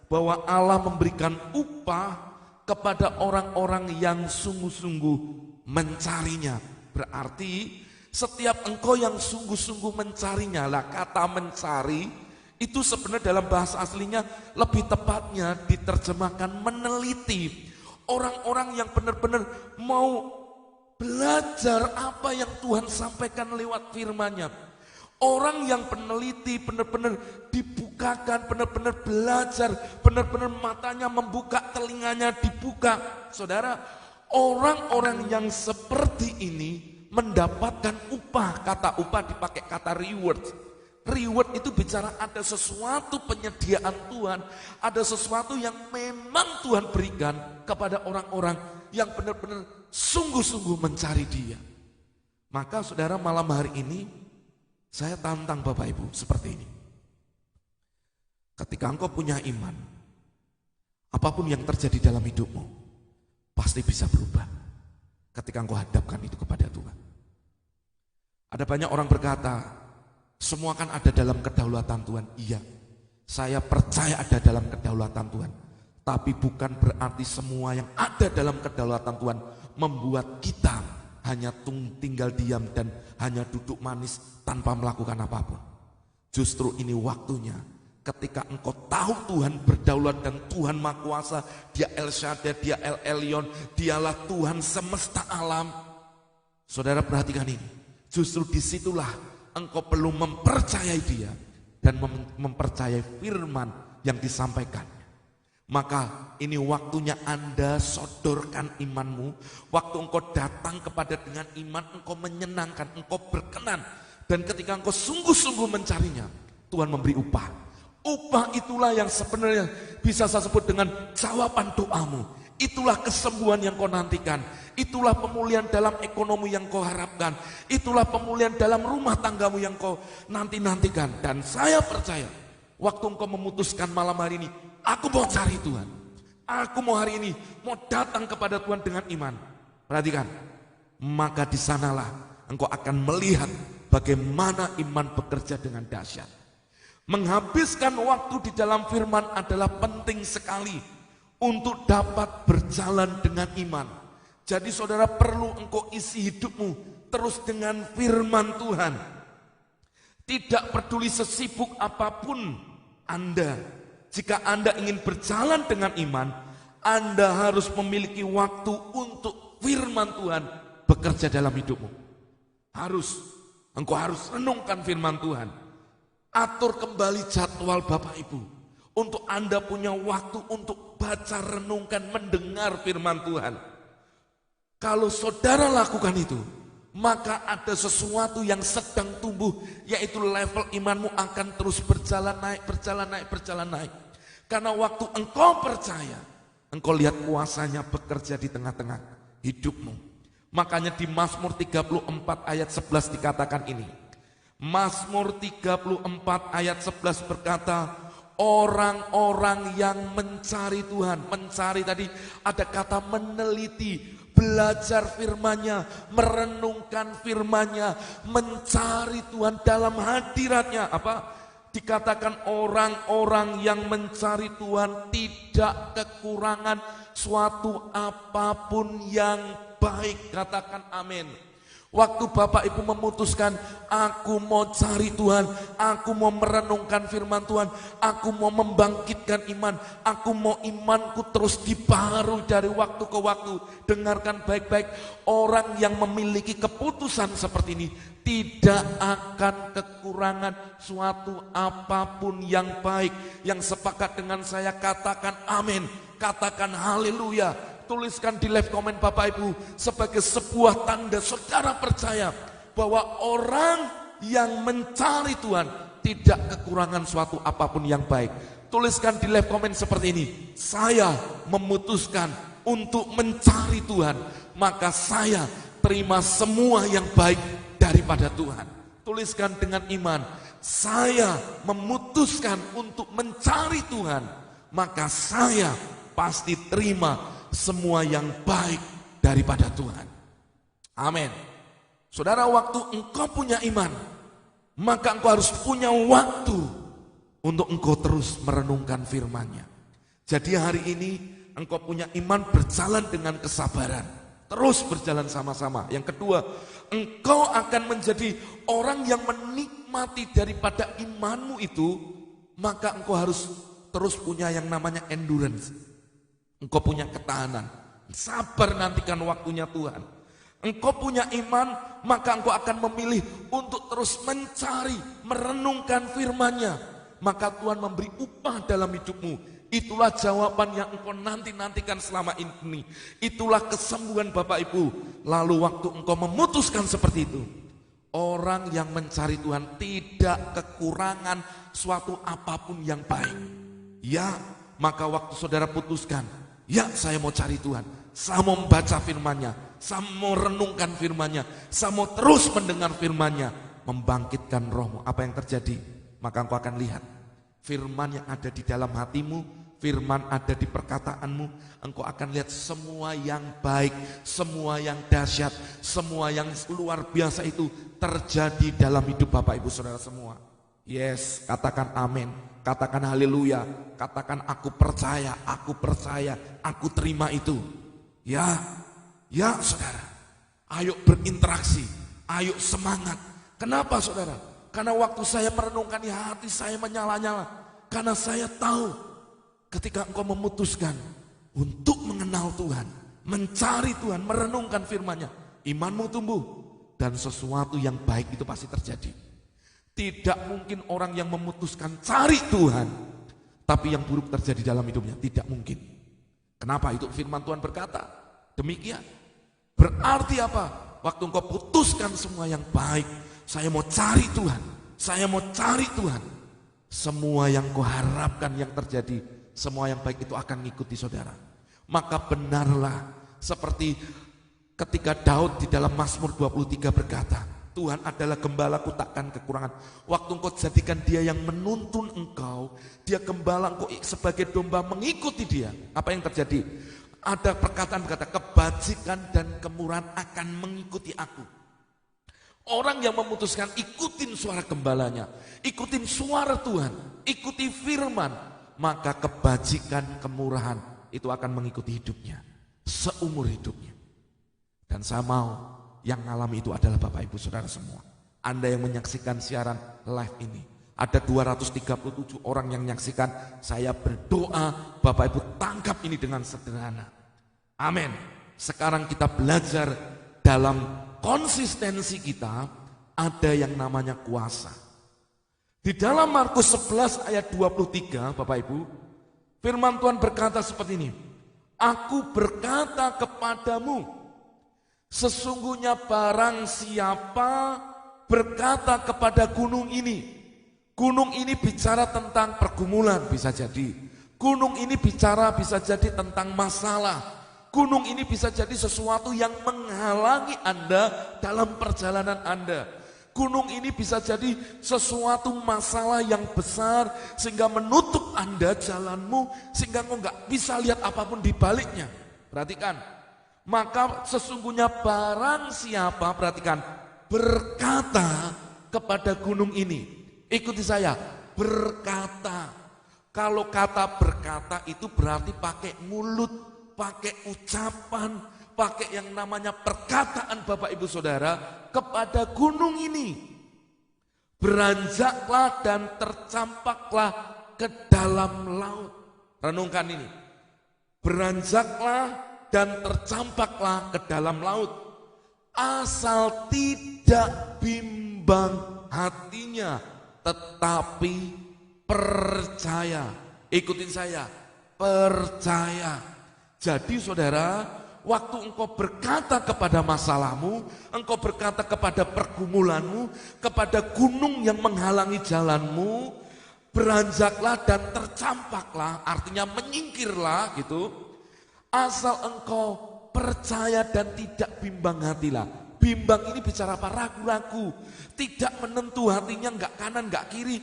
Speaker 1: bahwa Allah memberikan upah kepada orang-orang yang sungguh-sungguh mencarinya. Berarti setiap engkau yang sungguh-sungguh mencarinya, lah kata mencari itu sebenarnya dalam bahasa aslinya lebih tepatnya diterjemahkan meneliti. Orang-orang yang benar-benar mau belajar apa yang Tuhan sampaikan lewat firman-Nya. Orang yang peneliti benar-benar dibukakan, benar-benar belajar, benar-benar matanya membuka, telinganya dibuka. Saudara, orang-orang yang seperti ini mendapatkan upah. Kata upah dipakai kata reward. Reward itu bicara ada sesuatu penyediaan Tuhan, ada sesuatu yang memang Tuhan berikan kepada orang-orang yang benar-benar sungguh-sungguh mencari Dia. Maka saudara, malam hari ini saya tantang Bapak Ibu seperti ini. Ketika engkau punya iman, apapun yang terjadi dalam hidupmu pasti bisa berubah ketika engkau hadapkan itu kepada Tuhan. Ada banyak orang berkata, semua kan ada dalam kedaulatan Tuhan. Iya, saya percaya ada dalam kedaulatan Tuhan. Tapi bukan berarti semua yang ada dalam kedaulatan Tuhan membuat kita hanya tinggal diam dan hanya duduk manis tanpa melakukan apapun. Justru ini waktunya ketika engkau tahu Tuhan berdaulat dan Tuhan Maha Kuasa, Dia El Shaddai, Dia El Elyon, Dialah Tuhan semesta alam. Saudara perhatikan ini, justru disitulah engkau perlu mempercayai Dia dan mempercayai firman yang disampaikan. Maka ini waktunya Anda sodorkan imanmu. Waktu engkau datang kepada dengan iman, engkau menyenangkan, engkau berkenan. Dan ketika engkau sungguh-sungguh mencarinya, Tuhan memberi upah. Upah itulah yang sebenarnya bisa saya sebut dengan jawaban doamu. Itulah kesembuhan yang kau nantikan. Itulah pemulihan dalam ekonomi yang kau harapkan. Itulah pemulihan dalam rumah tanggamu yang kau nanti-nantikan. Dan saya percaya, waktu engkau memutuskan malam hari ini, aku mau cari Tuhan. Aku mau hari ini, mau datang kepada Tuhan dengan iman. Perhatikan, maka di sanalah engkau akan melihat bagaimana iman bekerja dengan dahsyat. Menghabiskan waktu di dalam firman adalah penting sekali untuk dapat berjalan dengan iman. Jadi saudara perlu engkau isi hidupmu terus dengan firman Tuhan. Tidak peduli sesibuk apapun Anda, jika Anda ingin berjalan dengan iman, Anda harus memiliki waktu untuk firman Tuhan bekerja dalam hidupmu. Engkau harus renungkan firman Tuhan. Atur kembali jadwal Bapak Ibu, untuk Anda punya waktu untuk baca, renungkan, mendengar firman Tuhan. Kalau saudara lakukan itu, maka ada sesuatu yang sedang tumbuh, yaitu level imanmu akan terus berjalan naik, berjalan naik, berjalan naik. Karena waktu engkau percaya, engkau lihat kuasanya bekerja di tengah-tengah hidupmu. Makanya di Mazmur 34 ayat 11 dikatakan ini. Mazmur 34 ayat 11 berkata, orang-orang yang mencari Tuhan, mencari tadi ada kata meneliti, belajar firman-Nya, merenungkan firman-Nya, mencari Tuhan dalam hadirat-Nya. Apa? Dikatakan orang-orang yang mencari Tuhan tidak kekurangan suatu apapun yang baik. Katakan amin. Waktu Bapak Ibu memutuskan, aku mau cari Tuhan, aku mau merenungkan firman Tuhan, aku mau membangkitkan iman, aku mau imanku terus dibaharui dari waktu ke waktu. Dengarkan baik-baik, orang yang memiliki keputusan seperti ini tidak akan kekurangan suatu apapun yang baik. Yang sepakat dengan saya katakan amin, katakan haleluya. Tuliskan di live komen Bapak Ibu sebagai sebuah tanda saudara percaya bahwa orang yang mencari Tuhan tidak kekurangan suatu apapun yang baik. Tuliskan di live komen seperti ini, saya memutuskan untuk mencari Tuhan, maka saya terima semua yang baik daripada Tuhan. Tuliskan dengan iman, saya memutuskan untuk mencari Tuhan, maka saya pasti terima semua yang baik daripada Tuhan. Amin. Saudara, waktu engkau punya iman, maka engkau harus punya waktu untuk engkau terus merenungkan firman-Nya. Jadi hari ini engkau punya iman, berjalan dengan kesabaran, terus berjalan sama-sama. Yang kedua, engkau akan menjadi orang yang menikmati daripada imanmu itu, maka engkau harus terus punya yang namanya endurance. Engkau punya ketahanan, sabar nantikan waktunya Tuhan. Engkau punya iman, maka engkau akan memilih untuk terus mencari, merenungkan firman-Nya. Maka Tuhan memberi upah dalam hidupmu. Itulah jawaban yang engkau nantikan selama ini. Itulah kesembuhan Bapak Ibu. Lalu waktu engkau memutuskan seperti itu, orang yang mencari Tuhan tidak kekurangan suatu apapun yang baik. Ya, maka waktu saudara putuskan, ya saya mau cari Tuhan, saya mau membaca firman-Nya, saya mau renungkan firman-Nya, saya mau terus mendengar firman-Nya, membangkitkan rohmu. Apa yang terjadi? Maka engkau akan lihat firman yang ada di dalam hatimu, firman ada di perkataanmu. Engkau akan lihat semua yang baik, semua yang dahsyat, semua yang luar biasa itu terjadi dalam hidup Bapak Ibu Saudara semua. Yes, katakan amin, katakan haleluya, katakan aku percaya, aku terima itu. Ya saudara, ayo berinteraksi, ayo semangat. Kenapa saudara? Karena waktu saya merenungkan, hati saya menyala-nyala. Karena saya tahu ketika engkau memutuskan untuk mengenal Tuhan, mencari Tuhan, merenungkan firman-Nya, imanmu tumbuh dan sesuatu yang baik itu pasti terjadi. Tidak mungkin orang yang memutuskan cari Tuhan, tapi yang buruk terjadi dalam hidupnya. Tidak mungkin. Kenapa? Itu firman Tuhan berkata demikian. Berarti apa? Waktu engkau putuskan semua yang baik, saya mau cari Tuhan, saya mau cari Tuhan, semua yang kau harapkan yang terjadi, semua yang baik itu akan mengikuti saudara. Maka benarlah seperti ketika Daud di dalam Mazmur 23 berkata, Tuhan adalah gembalaku, takkan kekurangan. Waktu engkau jadikan dia yang menuntun engkau, dia gembala engkau sebagai domba mengikuti dia. Apa yang terjadi? Ada perkataan berkata, kebajikan dan kemurahan akan mengikuti aku. Orang yang memutuskan ikutin suara gembalanya, ikutin suara Tuhan, ikuti firman, maka kebajikan, kemurahan itu akan mengikuti hidupnya seumur hidupnya. Dan saya mau yang ngalami itu adalah Bapak Ibu Saudara semua. Anda yang menyaksikan siaran live ini, ada 237 orang yang menyaksikan. Saya berdoa Bapak Ibu tangkap ini dengan sederhana. Amin. Sekarang kita belajar dalam konsistensi kita, ada yang namanya kuasa. Di dalam Markus 11 ayat 23 Bapak Ibu, firman Tuhan berkata seperti ini, aku berkata kepadamu, sesungguhnya barang siapa berkata kepada gunung ini bicara tentang pergumulan bisa jadi, gunung ini bicara bisa jadi tentang masalah, gunung ini bisa jadi sesuatu yang menghalangi Anda dalam perjalanan Anda, gunung ini bisa jadi sesuatu masalah yang besar sehingga menutup Anda jalanmu, sehingga engkau nggak bisa lihat apapun di baliknya. Perhatikan, Maka sesungguhnya barang siapa, perhatikan, berkata kepada gunung ini, ikuti saya, berkata. Kalau kata berkata itu berarti pakai mulut, pakai ucapan, pakai yang namanya perkataan Bapak Ibu Saudara kepada gunung ini. Beranjaklah dan tercampaklah ke dalam laut. Renungkan ini. Beranjaklah dan tercampaklah ke dalam laut, asal tidak bimbang hatinya, tetapi percaya. Ikutin saya, percaya. Jadi saudara, waktu engkau berkata kepada masalahmu, engkau berkata kepada pergumulanmu, kepada gunung yang menghalangi jalanmu, beranjaklah dan tercampaklah, artinya menyingkirlah gitu. Asal engkau percaya dan tidak bimbang hatilah. Bimbang ini bicara apa? Ragu-ragu. Tidak menentu hatinya, enggak kanan, enggak kiri,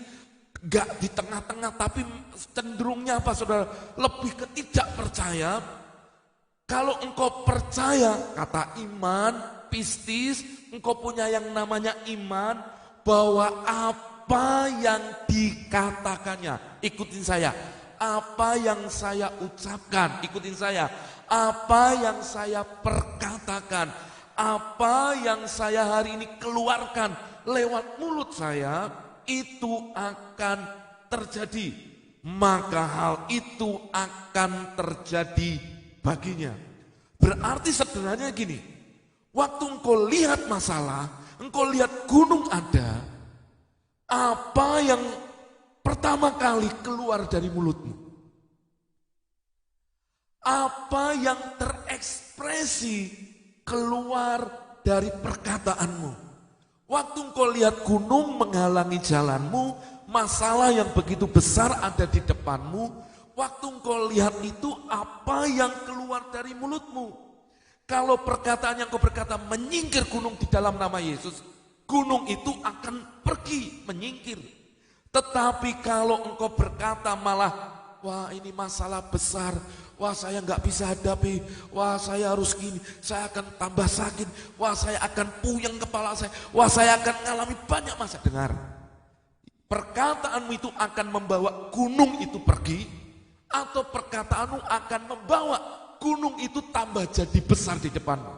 Speaker 1: enggak di tengah-tengah, tapi cenderungnya apa saudara? Lebih ke tidak percaya. Kalau engkau percaya, kata iman, pistis, engkau punya yang namanya iman, bahwa apa yang dikatakannya, ikutin saya. Apa yang saya ucapkan, ikutin saya. Apa yang saya perkatakan, apa yang saya hari ini keluarkan lewat mulut saya, itu akan terjadi. Maka hal itu akan terjadi baginya. Berarti sederhananya gini, waktu engkau lihat masalah, engkau lihat gunung ada, apa yang pertama kali keluar dari mulutmu? Apa yang terekspresi keluar dari perkataanmu? Waktu engkau lihat gunung menghalangi jalanmu, masalah yang begitu besar ada di depanmu, waktu engkau lihat itu, apa yang keluar dari mulutmu? Kalau perkataan yang kau berkata menyingkir gunung di dalam nama Yesus, gunung itu akan pergi, menyingkir. Tetapi kalau engkau berkata malah, wah ini masalah besar, wah saya nggak bisa hadapi, wah saya harus gini, saya akan tambah sakit, wah saya akan puyeng kepala saya, wah saya akan mengalami banyak masalah. Dengar, perkataanmu itu akan membawa gunung itu pergi, atau perkataanmu akan membawa gunung itu tambah jadi besar di depanmu.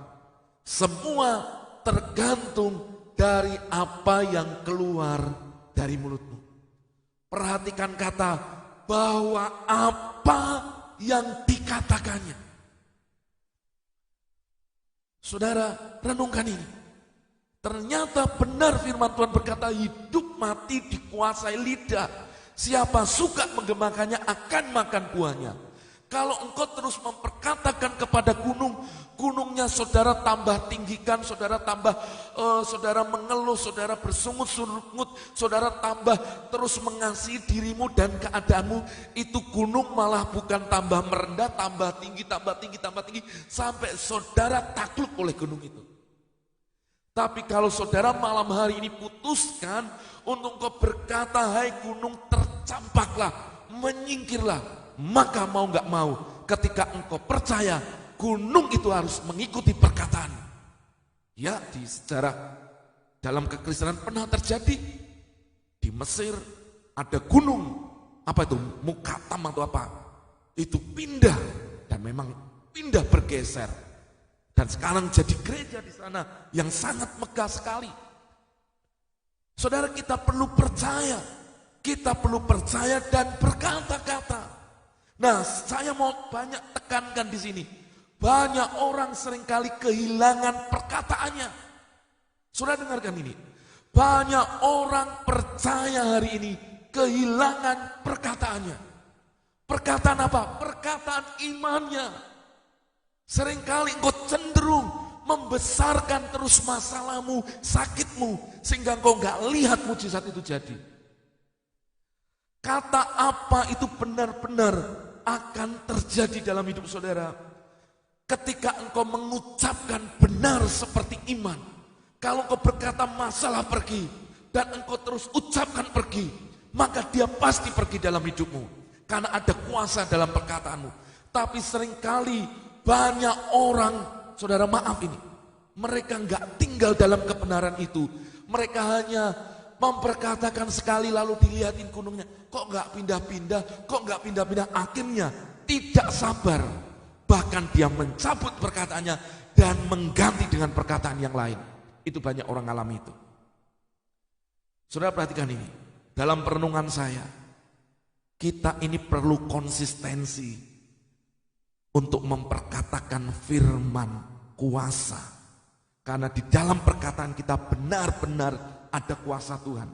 Speaker 1: Semua tergantung dari apa yang keluar dari mulutmu. Perhatikan kata bahwa apa yang dikatakannya. Saudara, renungkan ini. Ternyata benar firman Tuhan berkata, hidup mati dikuasai lidah. Siapa suka menggemakannya akan makan buahnya. Kalau engkau terus memperkatakan kepada gunung, gunungnya saudara tambah tinggikan, saudara tambah, saudara mengeluh, saudara bersungut-sungut, saudara tambah terus mengasihi dirimu dan keadaanmu, itu gunung malah bukan tambah merendah, tambah tinggi, tambah tinggi, tambah tinggi, sampai saudara takluk oleh gunung itu. Tapi kalau saudara malam hari ini putuskan untuk engkau berkata, hai gunung tercampaklah, menyingkirlah, maka mau gak mau ketika engkau percaya, gunung itu harus mengikuti perkataan. Ya, di sejarah dalam kekristenan pernah terjadi. Di Mesir ada gunung, apa itu, Mukatam atau apa, itu pindah, dan memang pindah bergeser. Dan sekarang jadi gereja di sana yang sangat megah sekali. Saudara, kita perlu percaya, dan berkata-kata. Nah, saya mau banyak tekankan di sini. Banyak orang seringkali kehilangan perkataannya. Saudara dengarkan ini. Banyak orang percaya hari ini kehilangan perkataannya. Perkataan apa? Perkataan imannya. Seringkali engkau cenderung membesarkan terus masalahmu, sakitmu, sehingga engkau gak lihat mujizat itu jadi. Kata apa itu benar-benar akan terjadi dalam hidup saudara. Ketika engkau mengucapkan benar seperti iman. Kalau engkau berkata masalah pergi, dan engkau terus ucapkan pergi, maka dia pasti pergi dalam hidupmu. Karena ada kuasa dalam perkataanmu. Tapi seringkali banyak orang saudara maaf ini, mereka nggak tinggal dalam kebenaran itu. Mereka hanya memperkatakan sekali lalu dilihatin gunungnya. Kok nggak pindah-pindah, kok nggak pindah-pindah. Akhirnya tidak sabar. Bahkan dia mencabut perkataannya dan mengganti dengan perkataan yang lain. Itu banyak orang alami itu. Saudara perhatikan ini, dalam perenungan saya, kita ini perlu konsistensi untuk memperkatakan firman kuasa. Karena di dalam perkataan kita benar-benar ada kuasa Tuhan.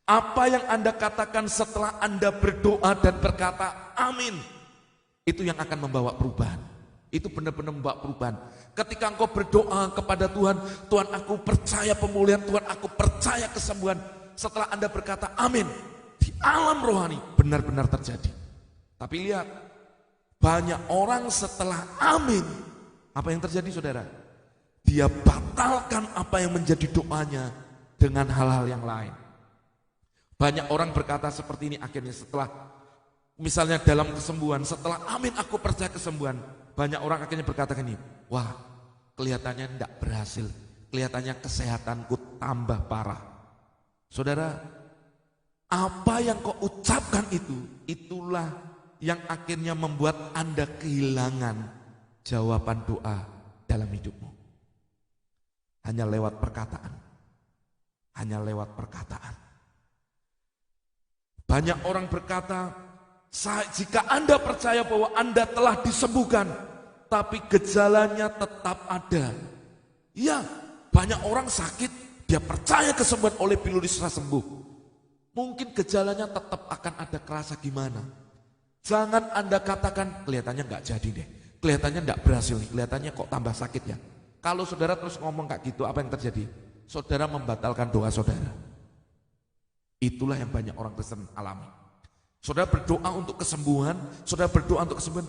Speaker 1: Apa yang Anda katakan setelah Anda berdoa dan berkata amin, itu yang akan membawa perubahan. Itu benar-benar membawa perubahan. Ketika engkau berdoa kepada Tuhan, Tuhan aku percaya pemulihan, Tuhan aku percaya kesembuhan. Setelah Anda berkata amin, di alam rohani benar-benar terjadi. Tapi lihat, banyak orang setelah amin, apa yang terjadi saudara? Dia batalkan apa yang menjadi doanya dengan hal-hal yang lain. Banyak orang berkata seperti ini akhirnya setelah, misalnya dalam kesembuhan, setelah amin aku percaya kesembuhan. Banyak orang akhirnya berkata gini, wah kelihatannya tidak berhasil, kelihatannya kesehatanku tambah parah. Saudara, apa yang kau ucapkan itu, itulah yang akhirnya membuat Anda kehilangan jawaban doa dalam hidupmu. Hanya lewat perkataan. Hanya lewat perkataan. Banyak orang berkata, jika Anda percaya bahwa Anda telah disembuhkan, tapi gejalanya tetap ada. Ya, banyak orang sakit, dia percaya kesembuhan oleh Piluris sembuh. Mungkin gejalanya tetap akan ada, kerasa gimana. Jangan Anda katakan, kelihatannya nggak jadi deh, kelihatannya nggak berhasil, kelihatannya kok tambah sakit ya. Kalau saudara terus ngomong kayak gitu, apa yang terjadi? Saudara membatalkan doa saudara. Itulah yang banyak orang Kristen alami. Saudara berdoa untuk kesembuhan, saudara berdoa untuk kesembuhan,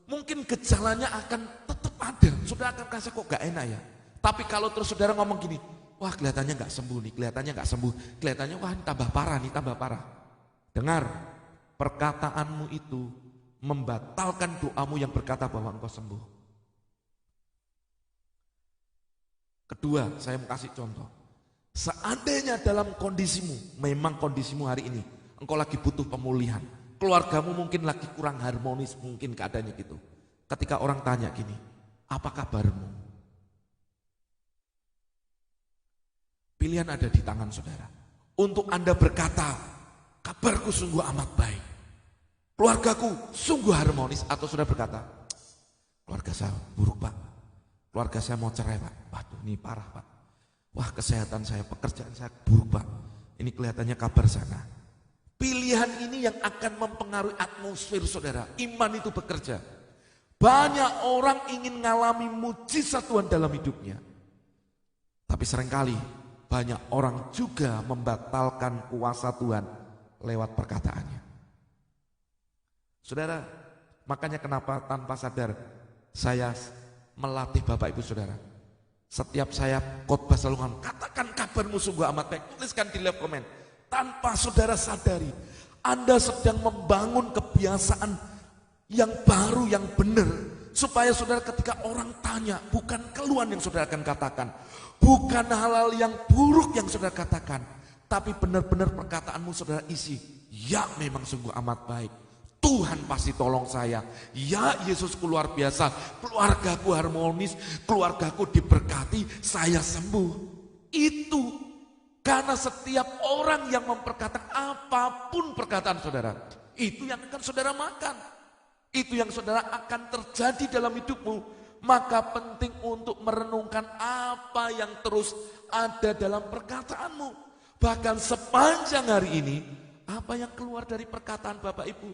Speaker 1: mungkin gejalanya akan tetap ada. Saudara akan merasa kok gak enak ya. Tapi kalau terus saudara ngomong gini, wah kelihatannya gak sembuh nih, kelihatannya gak sembuh, kelihatannya wah ini tambah parah nih, tambah parah. Dengar, perkataanmu itu membatalkan doamu yang berkata bahwa engkau sembuh. Kedua, saya mau kasih contoh. Seandainya dalam kondisimu, memang kondisimu hari ini, engkau lagi butuh pemulihan, keluargamu mungkin lagi kurang harmonis, mungkin keadaannya gitu. Ketika orang tanya gini, apa kabarmu? Pilihan ada di tangan saudara. Untuk Anda berkata, kabarku sungguh amat baik, keluargaku sungguh harmonis. Atau saudara berkata, keluarga saya buruk pak, keluarga saya mau cerai pak, waduh ini parah pak. Wah kesehatan saya, pekerjaan saya buruk pak, ini kelihatannya kabar sana. Pilihan ini yang akan mempengaruhi atmosfer saudara. Iman itu bekerja. Banyak orang ingin mengalami mujizat Tuhan dalam hidupnya. Tapi seringkali banyak orang juga membatalkan kuasa Tuhan lewat perkataannya. Saudara, makanya kenapa tanpa sadar saya melatih Bapak Ibu Saudara. Setiap saya khotbah selalu ngomong, katakan kabarmu sungguh amat baik. Tuliskan di live komen. Tanpa saudara sadari, Anda sedang membangun kebiasaan yang baru, yang benar. Supaya saudara ketika orang tanya, bukan keluhan yang saudara akan katakan. Bukan hal-hal yang buruk yang saudara katakan. Tapi benar-benar perkataanmu saudara isi. Ya memang sungguh amat baik. Tuhan pasti tolong saya. Ya Yesusku luar biasa. Keluargaku harmonis. Keluargaku diberkati. Saya sembuh. Itu karena setiap orang yang memperkatakan apapun perkataan saudara, itu yang akan saudara makan. Itu yang saudara akan terjadi dalam hidupmu. Maka penting untuk merenungkan apa yang terus ada dalam perkataanmu. Bahkan sepanjang hari ini, apa yang keluar dari perkataan Bapak Ibu.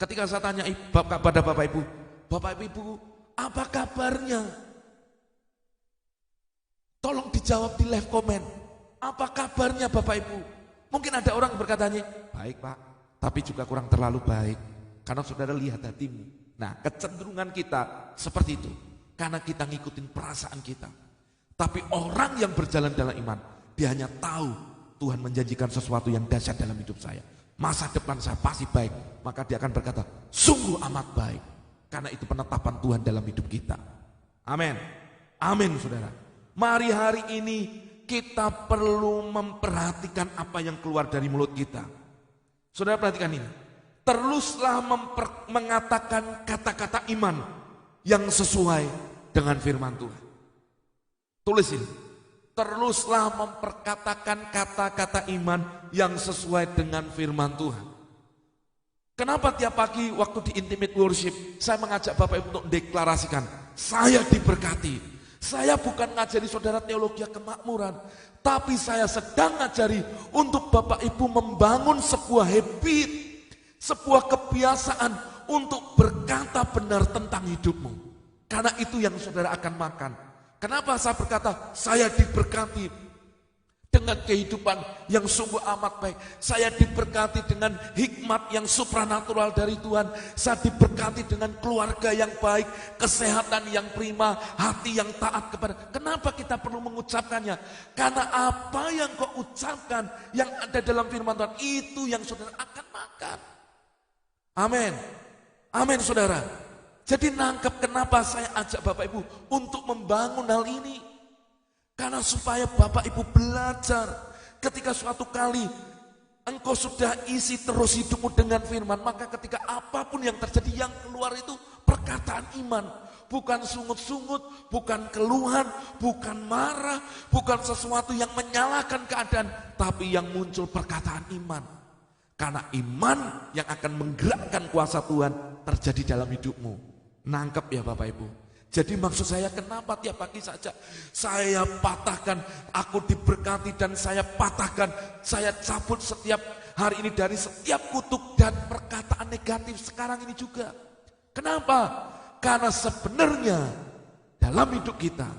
Speaker 1: Ketika saya tanya pada Bapak Ibu, apa kabarnya? Tolong dijawab di live komen. Apa kabarnya Bapak Ibu? Mungkin ada orang berkatanya, baik Pak, tapi juga kurang terlalu baik. Karena saudara lihat hatimu. Nah kecenderungan kita seperti itu. Karena kita ngikutin perasaan kita. Tapi orang yang berjalan dalam iman, dia hanya tahu Tuhan menjanjikan sesuatu yang dahsyat dalam hidup saya. Masa depan saya pasti baik. Maka dia akan berkata, sungguh amat baik. Karena itu penetapan Tuhan dalam hidup kita. Amin. Amin saudara. Mari hari ini kita perlu memperhatikan apa yang keluar dari mulut kita. Saudara perhatikan ini. Teruslah mengatakan kata-kata iman yang sesuai dengan firman Tuhan. Tulis ini. Teruslah memperkatakan kata-kata iman yang sesuai dengan firman Tuhan. Kenapa tiap pagi waktu di intimate worship saya mengajak Bapak Ibu untuk deklarasikan, saya diberkati. Saya bukan ngajari saudara teologi kemakmuran, tapi saya sedang ngajari untuk Bapak Ibu membangun sebuah habit, sebuah kebiasaan untuk berkata benar tentang hidupmu. Karena itu yang saudara akan makan. Kenapa saya berkata, saya diberkati dengan kehidupan yang sungguh amat baik. Saya diberkati dengan hikmat yang supranatural dari Tuhan. Saya diberkati dengan keluarga yang baik, kesehatan yang prima, hati yang taat kepada. Kenapa kita perlu mengucapkannya? Karena apa yang kau ucapkan, yang ada dalam firman Tuhan, itu yang saudara akan makan. Amin. Amin saudara. Jadi nangkep kenapa saya ajak Bapak Ibu untuk membangun hal ini. Karena supaya Bapak Ibu belajar ketika suatu kali engkau sudah isi terus hidupmu dengan firman, maka ketika apapun yang terjadi yang keluar itu perkataan iman. Bukan sungut-sungut, bukan keluhan, bukan marah, bukan sesuatu yang menyalahkan keadaan, tapi yang muncul perkataan iman. Karena iman yang akan menggerakkan kuasa Tuhan terjadi dalam hidupmu. Nangkep ya Bapak Ibu. Jadi maksud saya kenapa tiap pagi saja saya patahkan, aku diberkati dan saya patahkan, saya cabut setiap hari ini dari setiap kutuk dan perkataan negatif sekarang ini juga. Kenapa? Karena sebenarnya dalam hidup kita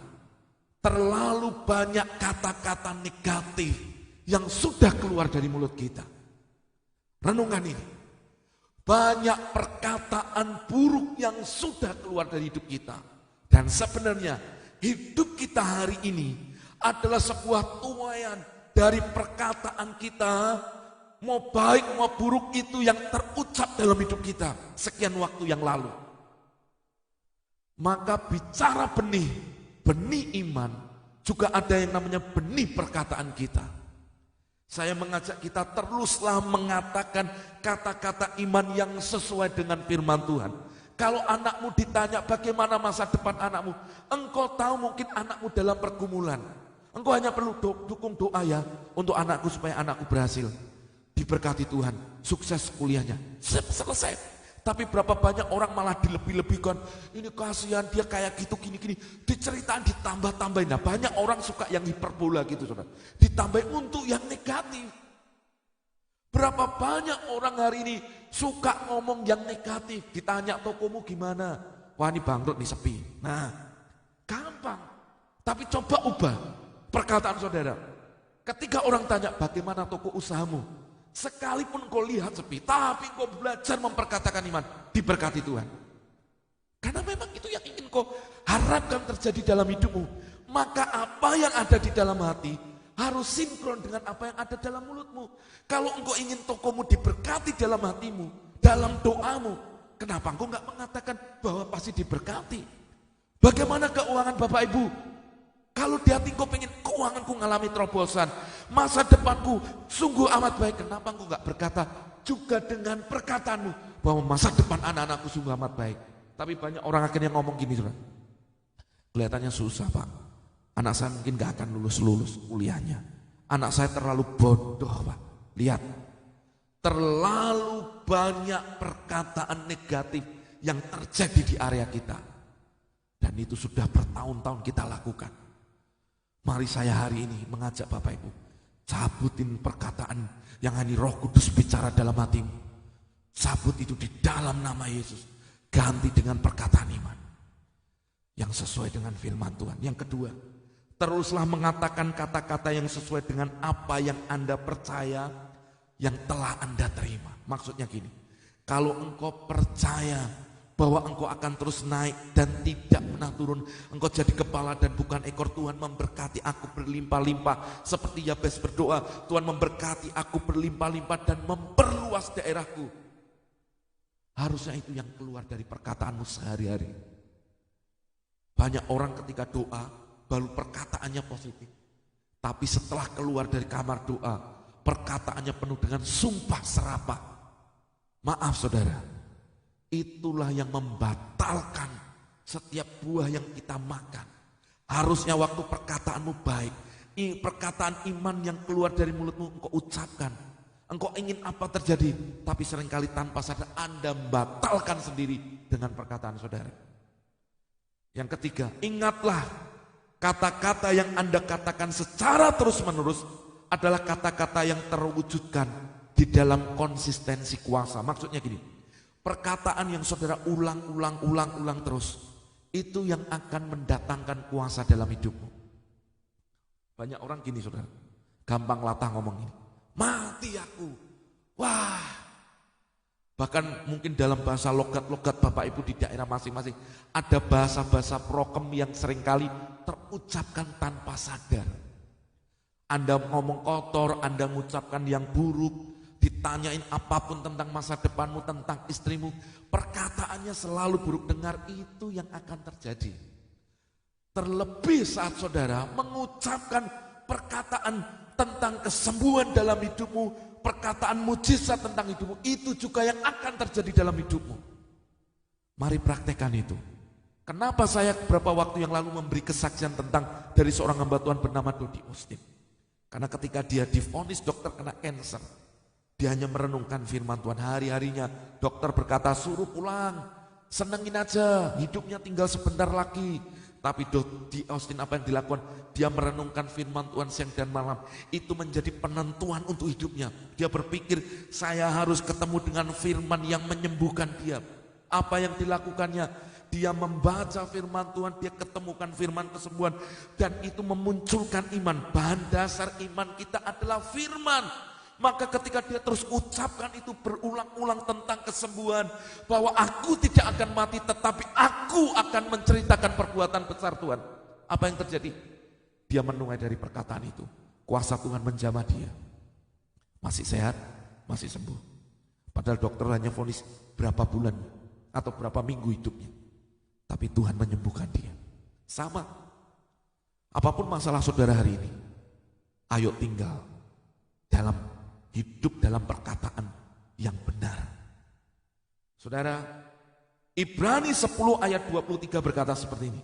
Speaker 1: terlalu banyak kata-kata negatif yang sudah keluar dari mulut kita. Renungan ini. Banyak perkataan buruk yang sudah keluar dari hidup kita. Dan sebenarnya hidup kita hari ini adalah sebuah tuaian dari perkataan kita, mau baik mau buruk itu yang terucap dalam hidup kita sekian waktu yang lalu. Maka bicara benih, benih iman, juga ada yang namanya benih perkataan kita. Saya mengajak kita teruslah mengatakan kata-kata iman yang sesuai dengan firman Tuhan. Kalau anakmu ditanya bagaimana masa depan anakmu, engkau tahu mungkin anakmu dalam pergumulan. Engkau hanya perlu dukung doa ya untuk anakku supaya anakku berhasil. Diberkati Tuhan, sukses kuliahnya, selesai. Tapi berapa banyak orang malah dilebih-lebihkan, ini kasihan dia kayak gitu gini-gini. Diceritain ditambah-tambahin. Nah, banyak orang suka yang hiperbola gitu saudara. Ditambahin untuk yang negatif. Berapa banyak orang hari ini suka ngomong yang negatif. Ditanya tokomu gimana? Wah ini bangkrut nih sepi. Nah gampang. Tapi coba ubah perkataan saudara. Ketika orang tanya bagaimana toko usahamu? Sekalipun kau lihat sepi, tapi kau belajar memperkatakan iman. Diberkati Tuhan. Karena memang itu yang ingin kau harapkan terjadi dalam hidupmu. Maka apa yang ada di dalam hati harus sinkron dengan apa yang ada dalam mulutmu. Kalau engkau ingin tokomu diberkati dalam hatimu, dalam doamu, kenapa engkau enggak mengatakan bahwa pasti diberkati? Bagaimana keuangan Bapak Ibu? Kalau di hati engkau pengen keuanganku mengalami terobosan, masa depanku sungguh amat baik, kenapa engkau enggak berkata juga dengan perkataanmu bahwa masa depan anak-anakku sungguh amat baik? Tapi banyak orang akhirnya ngomong gini, saudara. Kelihatannya susah Pak. Anak saya mungkin gak akan lulus kuliahnya. Anak saya terlalu bodoh Pak. Lihat, terlalu banyak perkataan negatif yang terjadi di area kita. Dan itu sudah bertahun-tahun kita lakukan. Mari saya hari ini mengajak Bapak Ibu, cabutin perkataan yang hanya Roh Kudus bicara dalam hatimu. Cabut itu di dalam nama Yesus. Ganti dengan perkataan iman yang sesuai dengan firman Tuhan. Yang kedua, teruslah mengatakan kata-kata yang sesuai dengan apa yang Anda percaya, yang telah Anda terima. Maksudnya gini, kalau engkau percaya bahwa engkau akan terus naik dan tidak pernah turun, engkau jadi kepala dan bukan ekor, Tuhan memberkati aku berlimpah-limpah. Seperti Yabes berdoa, Tuhan memberkati aku berlimpah-limpah dan memperluas daerahku. Harusnya itu yang keluar dari perkataanmu sehari-hari. Banyak orang ketika doa, baru perkataannya positif. Tapi setelah keluar dari kamar doa, perkataannya penuh dengan sumpah serapah. Maaf saudara, itulah yang membatalkan setiap buah yang kita makan. Harusnya waktu perkataanmu baik, perkataan iman yang keluar dari mulutmu engkau ucapkan. Engkau ingin apa terjadi, tapi seringkali tanpa sadar Anda membatalkan sendiri dengan perkataan saudara. Yang ketiga, ingatlah kata-kata yang Anda katakan secara terus-menerus adalah kata-kata yang terwujudkan di dalam konsistensi kuasa. Maksudnya gini, perkataan yang saudara ulang terus, itu yang akan mendatangkan kuasa dalam hidupmu. Banyak orang gini saudara, gampang latah ngomong ini, mati aku, wah. Bahkan mungkin dalam bahasa logat-logat Bapak Ibu di daerah masing-masing, ada bahasa-bahasa prokem yang seringkali terucapkan tanpa sadar. Anda ngomong kotor, Anda mengucapkan yang buruk, ditanyain apapun tentang masa depanmu, tentang istrimu, perkataannya selalu buruk. Dengar, itu yang akan terjadi. Terlebih saat saudara mengucapkan perkataan tentang kesembuhan dalam hidupmu, perkataan mujizat tentang hidupmu, itu juga yang akan terjadi dalam hidupmu. Mari praktekkan itu. Kenapa saya beberapa waktu yang lalu memberi kesaksian tentang dari seorang hamba Tuhan bernama Dodi Austin. Karena ketika dia divonis dokter kena cancer, dia hanya merenungkan firman Tuhan hari-harinya. Dokter berkata, suruh pulang, senengin aja, hidupnya tinggal sebentar lagi. Tapi Dodi Austin apa yang dilakukan? Dia merenungkan firman Tuhan siang dan malam. Itu menjadi penentuan untuk hidupnya. Dia berpikir, saya harus ketemu dengan firman yang menyembuhkan dia. Apa yang dilakukannya? Dia membaca firman Tuhan, dia ketemukan firman kesembuhan. Dan itu memunculkan iman. Bahan dasar iman kita adalah firman. Maka ketika dia terus ucapkan itu berulang-ulang tentang kesembuhan, bahwa aku tidak akan mati tetapi aku akan menceritakan perbuatan besar Tuhan. Apa yang terjadi? Dia menuai dari perkataan itu. Kuasa Tuhan menjamah dia. Masih sehat, masih sembuh. Padahal dokter hanya vonis berapa bulan atau berapa minggu hidupnya. Tapi Tuhan menyembuhkan dia. Sama. Apapun masalah saudara hari ini, ayo tinggal hidup dalam perkataan yang benar. Saudara, Ibrani 10 ayat 23 berkata seperti ini.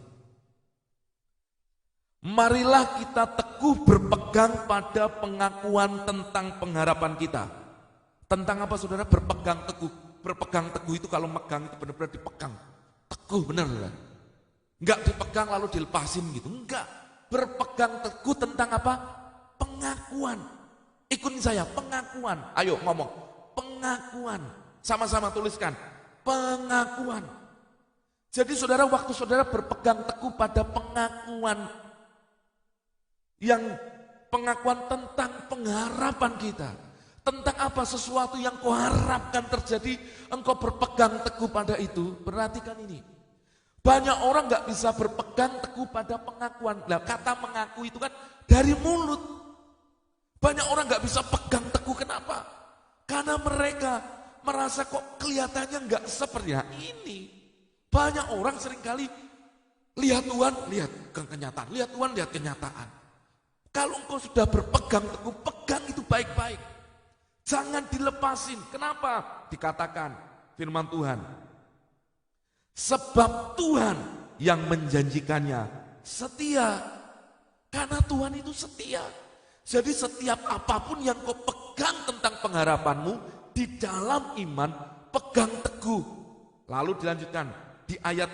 Speaker 1: Marilah kita teguh berpegang pada pengakuan tentang pengharapan kita. Tentang apa saudara? Berpegang teguh. Berpegang teguh itu kalau megang itu benar-benar dipegang. Teguh benar saudara. Enggak dipegang lalu dilepasin gitu. Enggak. Berpegang teguh tentang apa? Pengakuan. Ikutin saya, pengakuan. Ayo ngomong, pengakuan. Sama-sama tuliskan, pengakuan. Jadi saudara, waktu saudara berpegang teguh pada pengakuan, yang pengakuan tentang pengharapan kita. Tentang apa? Sesuatu yang kau harapkan terjadi, engkau berpegang teguh pada itu. Perhatikan ini. Banyak orang gak bisa berpegang teguh pada pengakuan. Nah, kata mengaku itu kan dari mulut. Banyak orang gak bisa pegang teguh, kenapa? Karena mereka merasa kok kelihatannya gak seperti ini. Banyak orang seringkali lihat Tuhan, lihat kenyataan. Lihat Tuhan, lihat kenyataan. Kalau engkau sudah berpegang teguh, pegang itu baik-baik. Jangan dilepasin. Kenapa? Dikatakan firman Tuhan. Sebab Tuhan yang menjanjikannya setia. Karena Tuhan itu setia. Jadi setiap apapun yang kau pegang tentang pengharapanmu, di dalam iman, pegang teguh. Lalu dilanjutkan di ayat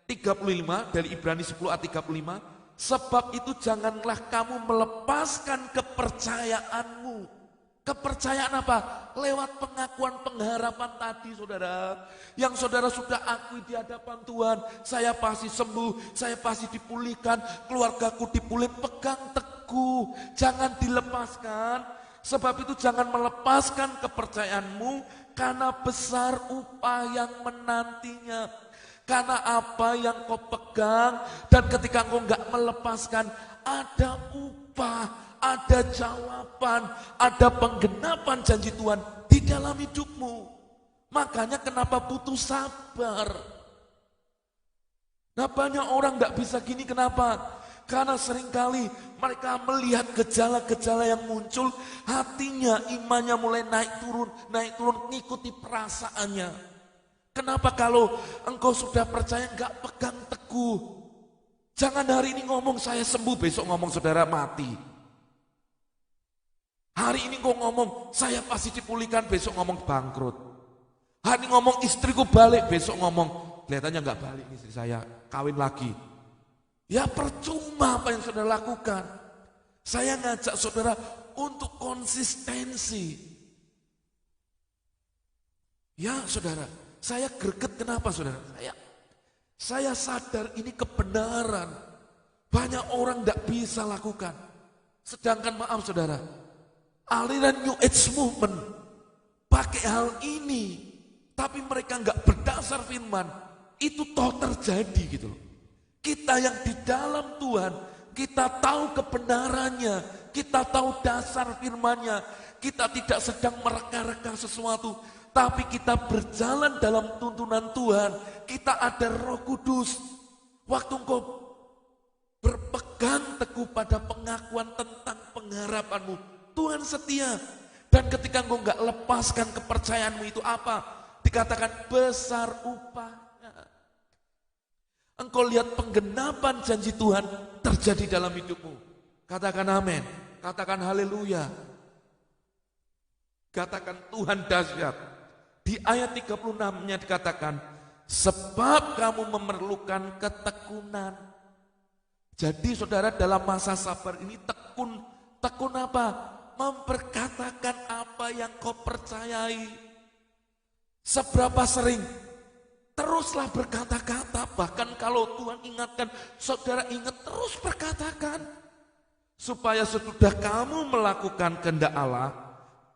Speaker 1: 35 dari Ibrani 10 ayat 35. Sebab itu janganlah kamu melepaskan kepercayaanmu. Kepercayaan apa? Lewat pengakuan pengharapan tadi saudara. Yang saudara sudah akui di hadapan Tuhan. Saya pasti sembuh, saya pasti dipulihkan, keluargaku dipulihkan. Pegang teguh, jangan dilepaskan. Sebab itu jangan melepaskan kepercayaanmu, karena besar upah yang menantinya. Karena apa yang kau pegang, dan ketika kau enggak melepaskan, ada upah. Ada jawaban, ada penggenapan janji Tuhan di dalam hidupmu. Makanya kenapa butuh sabar. Nah banyak orang gak bisa gini, kenapa? Karena seringkali mereka melihat gejala-gejala yang muncul, hatinya, imannya mulai naik turun, ngikuti perasaannya. Kenapa kalau engkau sudah percaya gak pegang teguh? Jangan hari ini ngomong saya sembuh, besok ngomong saudara mati. Hari ini kau ngomong saya pasti dipulihkan, besok ngomong bangkrut. Hari ini ngomong istriku balik, besok ngomong kelihatannya nggak balik istri saya, kawin lagi. Ya percuma apa yang saudara lakukan. Saya ngajak saudara untuk konsistensi. Ya saudara, saya greget kenapa saudara? Saya sadar ini kebenaran. Banyak orang tidak bisa lakukan. Sedangkan maaf saudara, aliran New Age Movement pakai hal ini, tapi mereka nggak berdasar firman. Itu toh terjadi gitu loh. Kita yang di dalam Tuhan, kita tahu kebenarannya, kita tahu dasar firman-Nya, kita tidak sedang mereka-reka sesuatu, tapi kita berjalan dalam tuntunan Tuhan. Kita ada Roh Kudus. Waktu engkau berpegang teguh pada pengakuan tentang pengharapanmu, Tuhan setia. Dan ketika engkau enggak lepaskan kepercayaanmu itu apa? Dikatakan besar upahnya. Engkau lihat penggenapan janji Tuhan terjadi dalam hidupmu. Katakan amin. Katakan haleluya. Katakan Tuhan dahsyat. Di ayat 36-nya dikatakan, sebab kamu memerlukan ketekunan. Jadi saudara dalam masa sabar ini tekun apa? Memperkatakan apa yang kau percayai. Seberapa sering? Teruslah berkata-kata. Bahkan kalau Tuhan ingatkan, saudara ingat terus berkatakan. Supaya sesudah kamu melakukan kehendak Allah,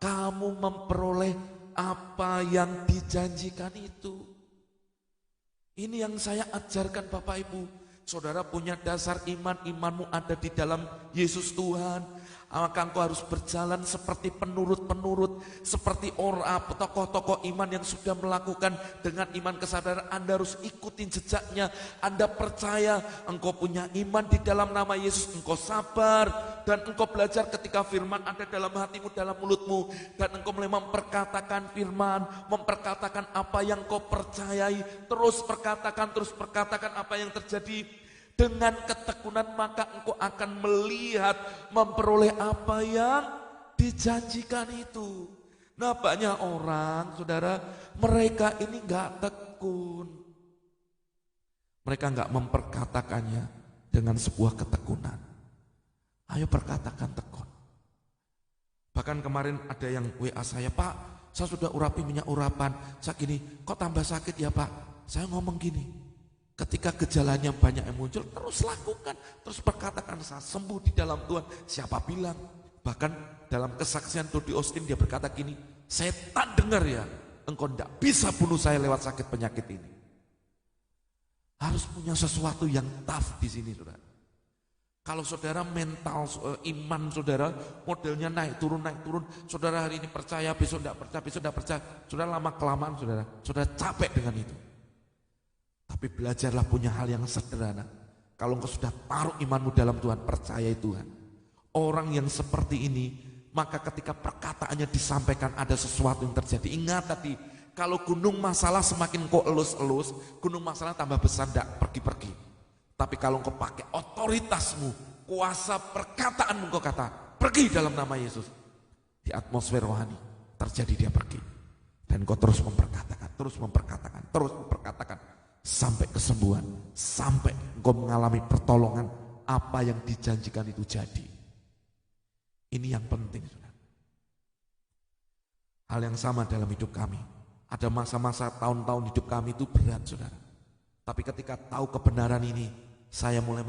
Speaker 1: kamu memperoleh apa yang dijanjikan itu. Ini yang saya ajarkan Bapak Ibu. Saudara punya dasar iman, imanmu ada di dalam Yesus Tuhan. Maka engkau harus berjalan seperti penurut-penurut, seperti orang tokoh-tokoh iman yang sudah melakukan dengan iman kesadaran. Anda harus ikutin jejaknya. Anda percaya engkau punya iman di dalam nama Yesus, engkau sabar dan engkau belajar ketika firman ada dalam hatimu, dalam mulutmu, dan engkau mulai memperkatakan firman, memperkatakan apa yang kau percayai, terus perkatakan apa yang terjadi. Dengan ketekunan maka engkau akan melihat, memperoleh apa yang dijanjikan itu. Nah banyak orang, saudara, mereka ini gak tekun. Mereka gak memperkatakannya dengan sebuah ketekunan. Ayo perkatakan tekun. Bahkan kemarin ada yang WA saya, Pak, saya sudah urapi minyak urapan. Saya gini, kok tambah sakit ya Pak? Saya ngomong gini, ketika gejalanya banyak yang muncul, terus lakukan, terus perkatakan saya sembuh di dalam Tuhan. Siapa bilang? Bahkan dalam kesaksian Dodi Austin dia berkata gini, setan dengar ya, engkau tidak bisa bunuh saya lewat sakit penyakit ini. Harus punya sesuatu yang tough di sini, saudara. Kalau saudara mental, iman saudara, modelnya naik turun, saudara hari ini percaya, besok tidak percaya, saudara lama kelamaan saudara capek dengan itu. Tapi belajarlah punya hal yang sederhana. Kalau engkau sudah taruh imanmu dalam Tuhan, percayai Tuhan. Orang yang seperti ini, maka ketika perkataannya disampaikan ada sesuatu yang terjadi. Ingat tadi, kalau gunung masalah semakin kau elus-elus, gunung masalah tambah besar, tidak pergi-pergi. Tapi kalau engkau pakai otoritasmu, kuasa perkataanmu, engkau kata, pergi dalam nama Yesus. Di atmosfer rohani, terjadi dia pergi. Dan engkau terus memperkatakan. Sampai kesembuhan, sampai engkau mengalami pertolongan, apa yang dijanjikan itu jadi. Ini yang penting, saudara. Hal yang sama dalam hidup kami. Ada masa-masa tahun-tahun hidup kami itu berat, saudara. Tapi ketika tahu kebenaran ini, saya mulai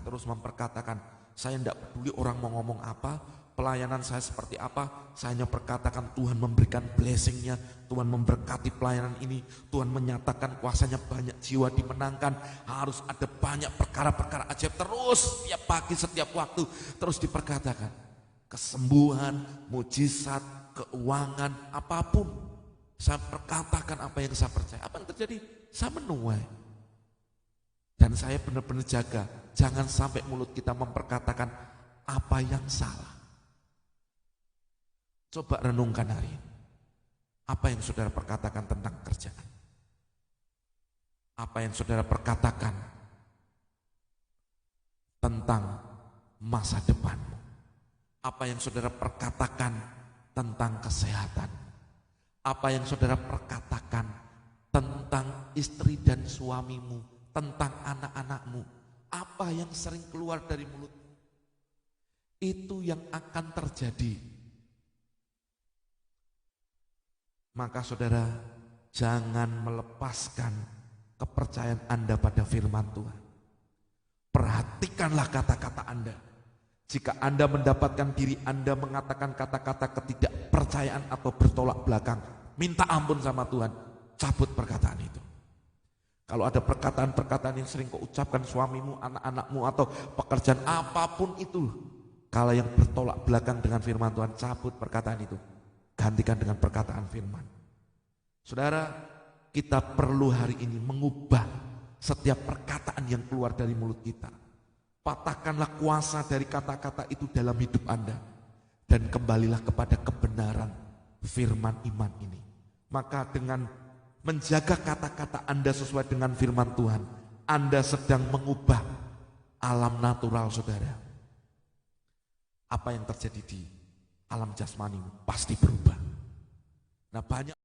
Speaker 1: terus memperkatakan. Saya tidak peduli orang mau ngomong apa, pelayanan saya seperti apa, saya hanya perkatakan Tuhan memberikan blessing-Nya, Tuhan memberkati pelayanan ini, Tuhan menyatakan kuasanya banyak jiwa dimenangkan, harus ada banyak perkara-perkara ajaib terus setiap pagi, setiap waktu, terus diperkatakan. Kesembuhan, mujizat, keuangan, apapun. Saya perkatakan apa yang saya percaya. Apa yang terjadi? Saya menuai. Dan saya benar-benar jaga, jangan sampai mulut kita memperkatakan apa yang salah. Coba renungkan hari ini. Apa yang saudara perkatakan tentang kerjaan? Apa yang saudara perkatakan tentang masa depanmu? Apa yang saudara perkatakan tentang kesehatan? Apa yang saudara perkatakan tentang istri dan suamimu, tentang anak-anakmu? Apa yang sering keluar dari mulutmu? Itu yang akan terjadi. Maka saudara, jangan melepaskan kepercayaan Anda pada firman Tuhan. Perhatikanlah kata-kata Anda. Jika Anda mendapatkan diri Anda mengatakan kata-kata ketidakpercayaan atau bertolak belakang, minta ampun sama Tuhan, cabut perkataan itu. Kalau ada perkataan-perkataan yang sering kau ucapkan suamimu, anak-anakmu, atau pekerjaan apapun itu, kalau yang bertolak belakang dengan firman Tuhan, cabut perkataan itu. Gantikan dengan perkataan firman. Saudara, kita perlu hari ini mengubah setiap perkataan yang keluar dari mulut kita. Patahkanlah kuasa dari kata-kata itu dalam hidup Anda. Dan kembalilah kepada kebenaran firman iman ini. Maka dengan menjaga kata-kata Anda sesuai dengan firman Tuhan, Anda sedang mengubah alam natural saudara. Apa yang terjadi di alam jasmani pasti berubah. Nah banyak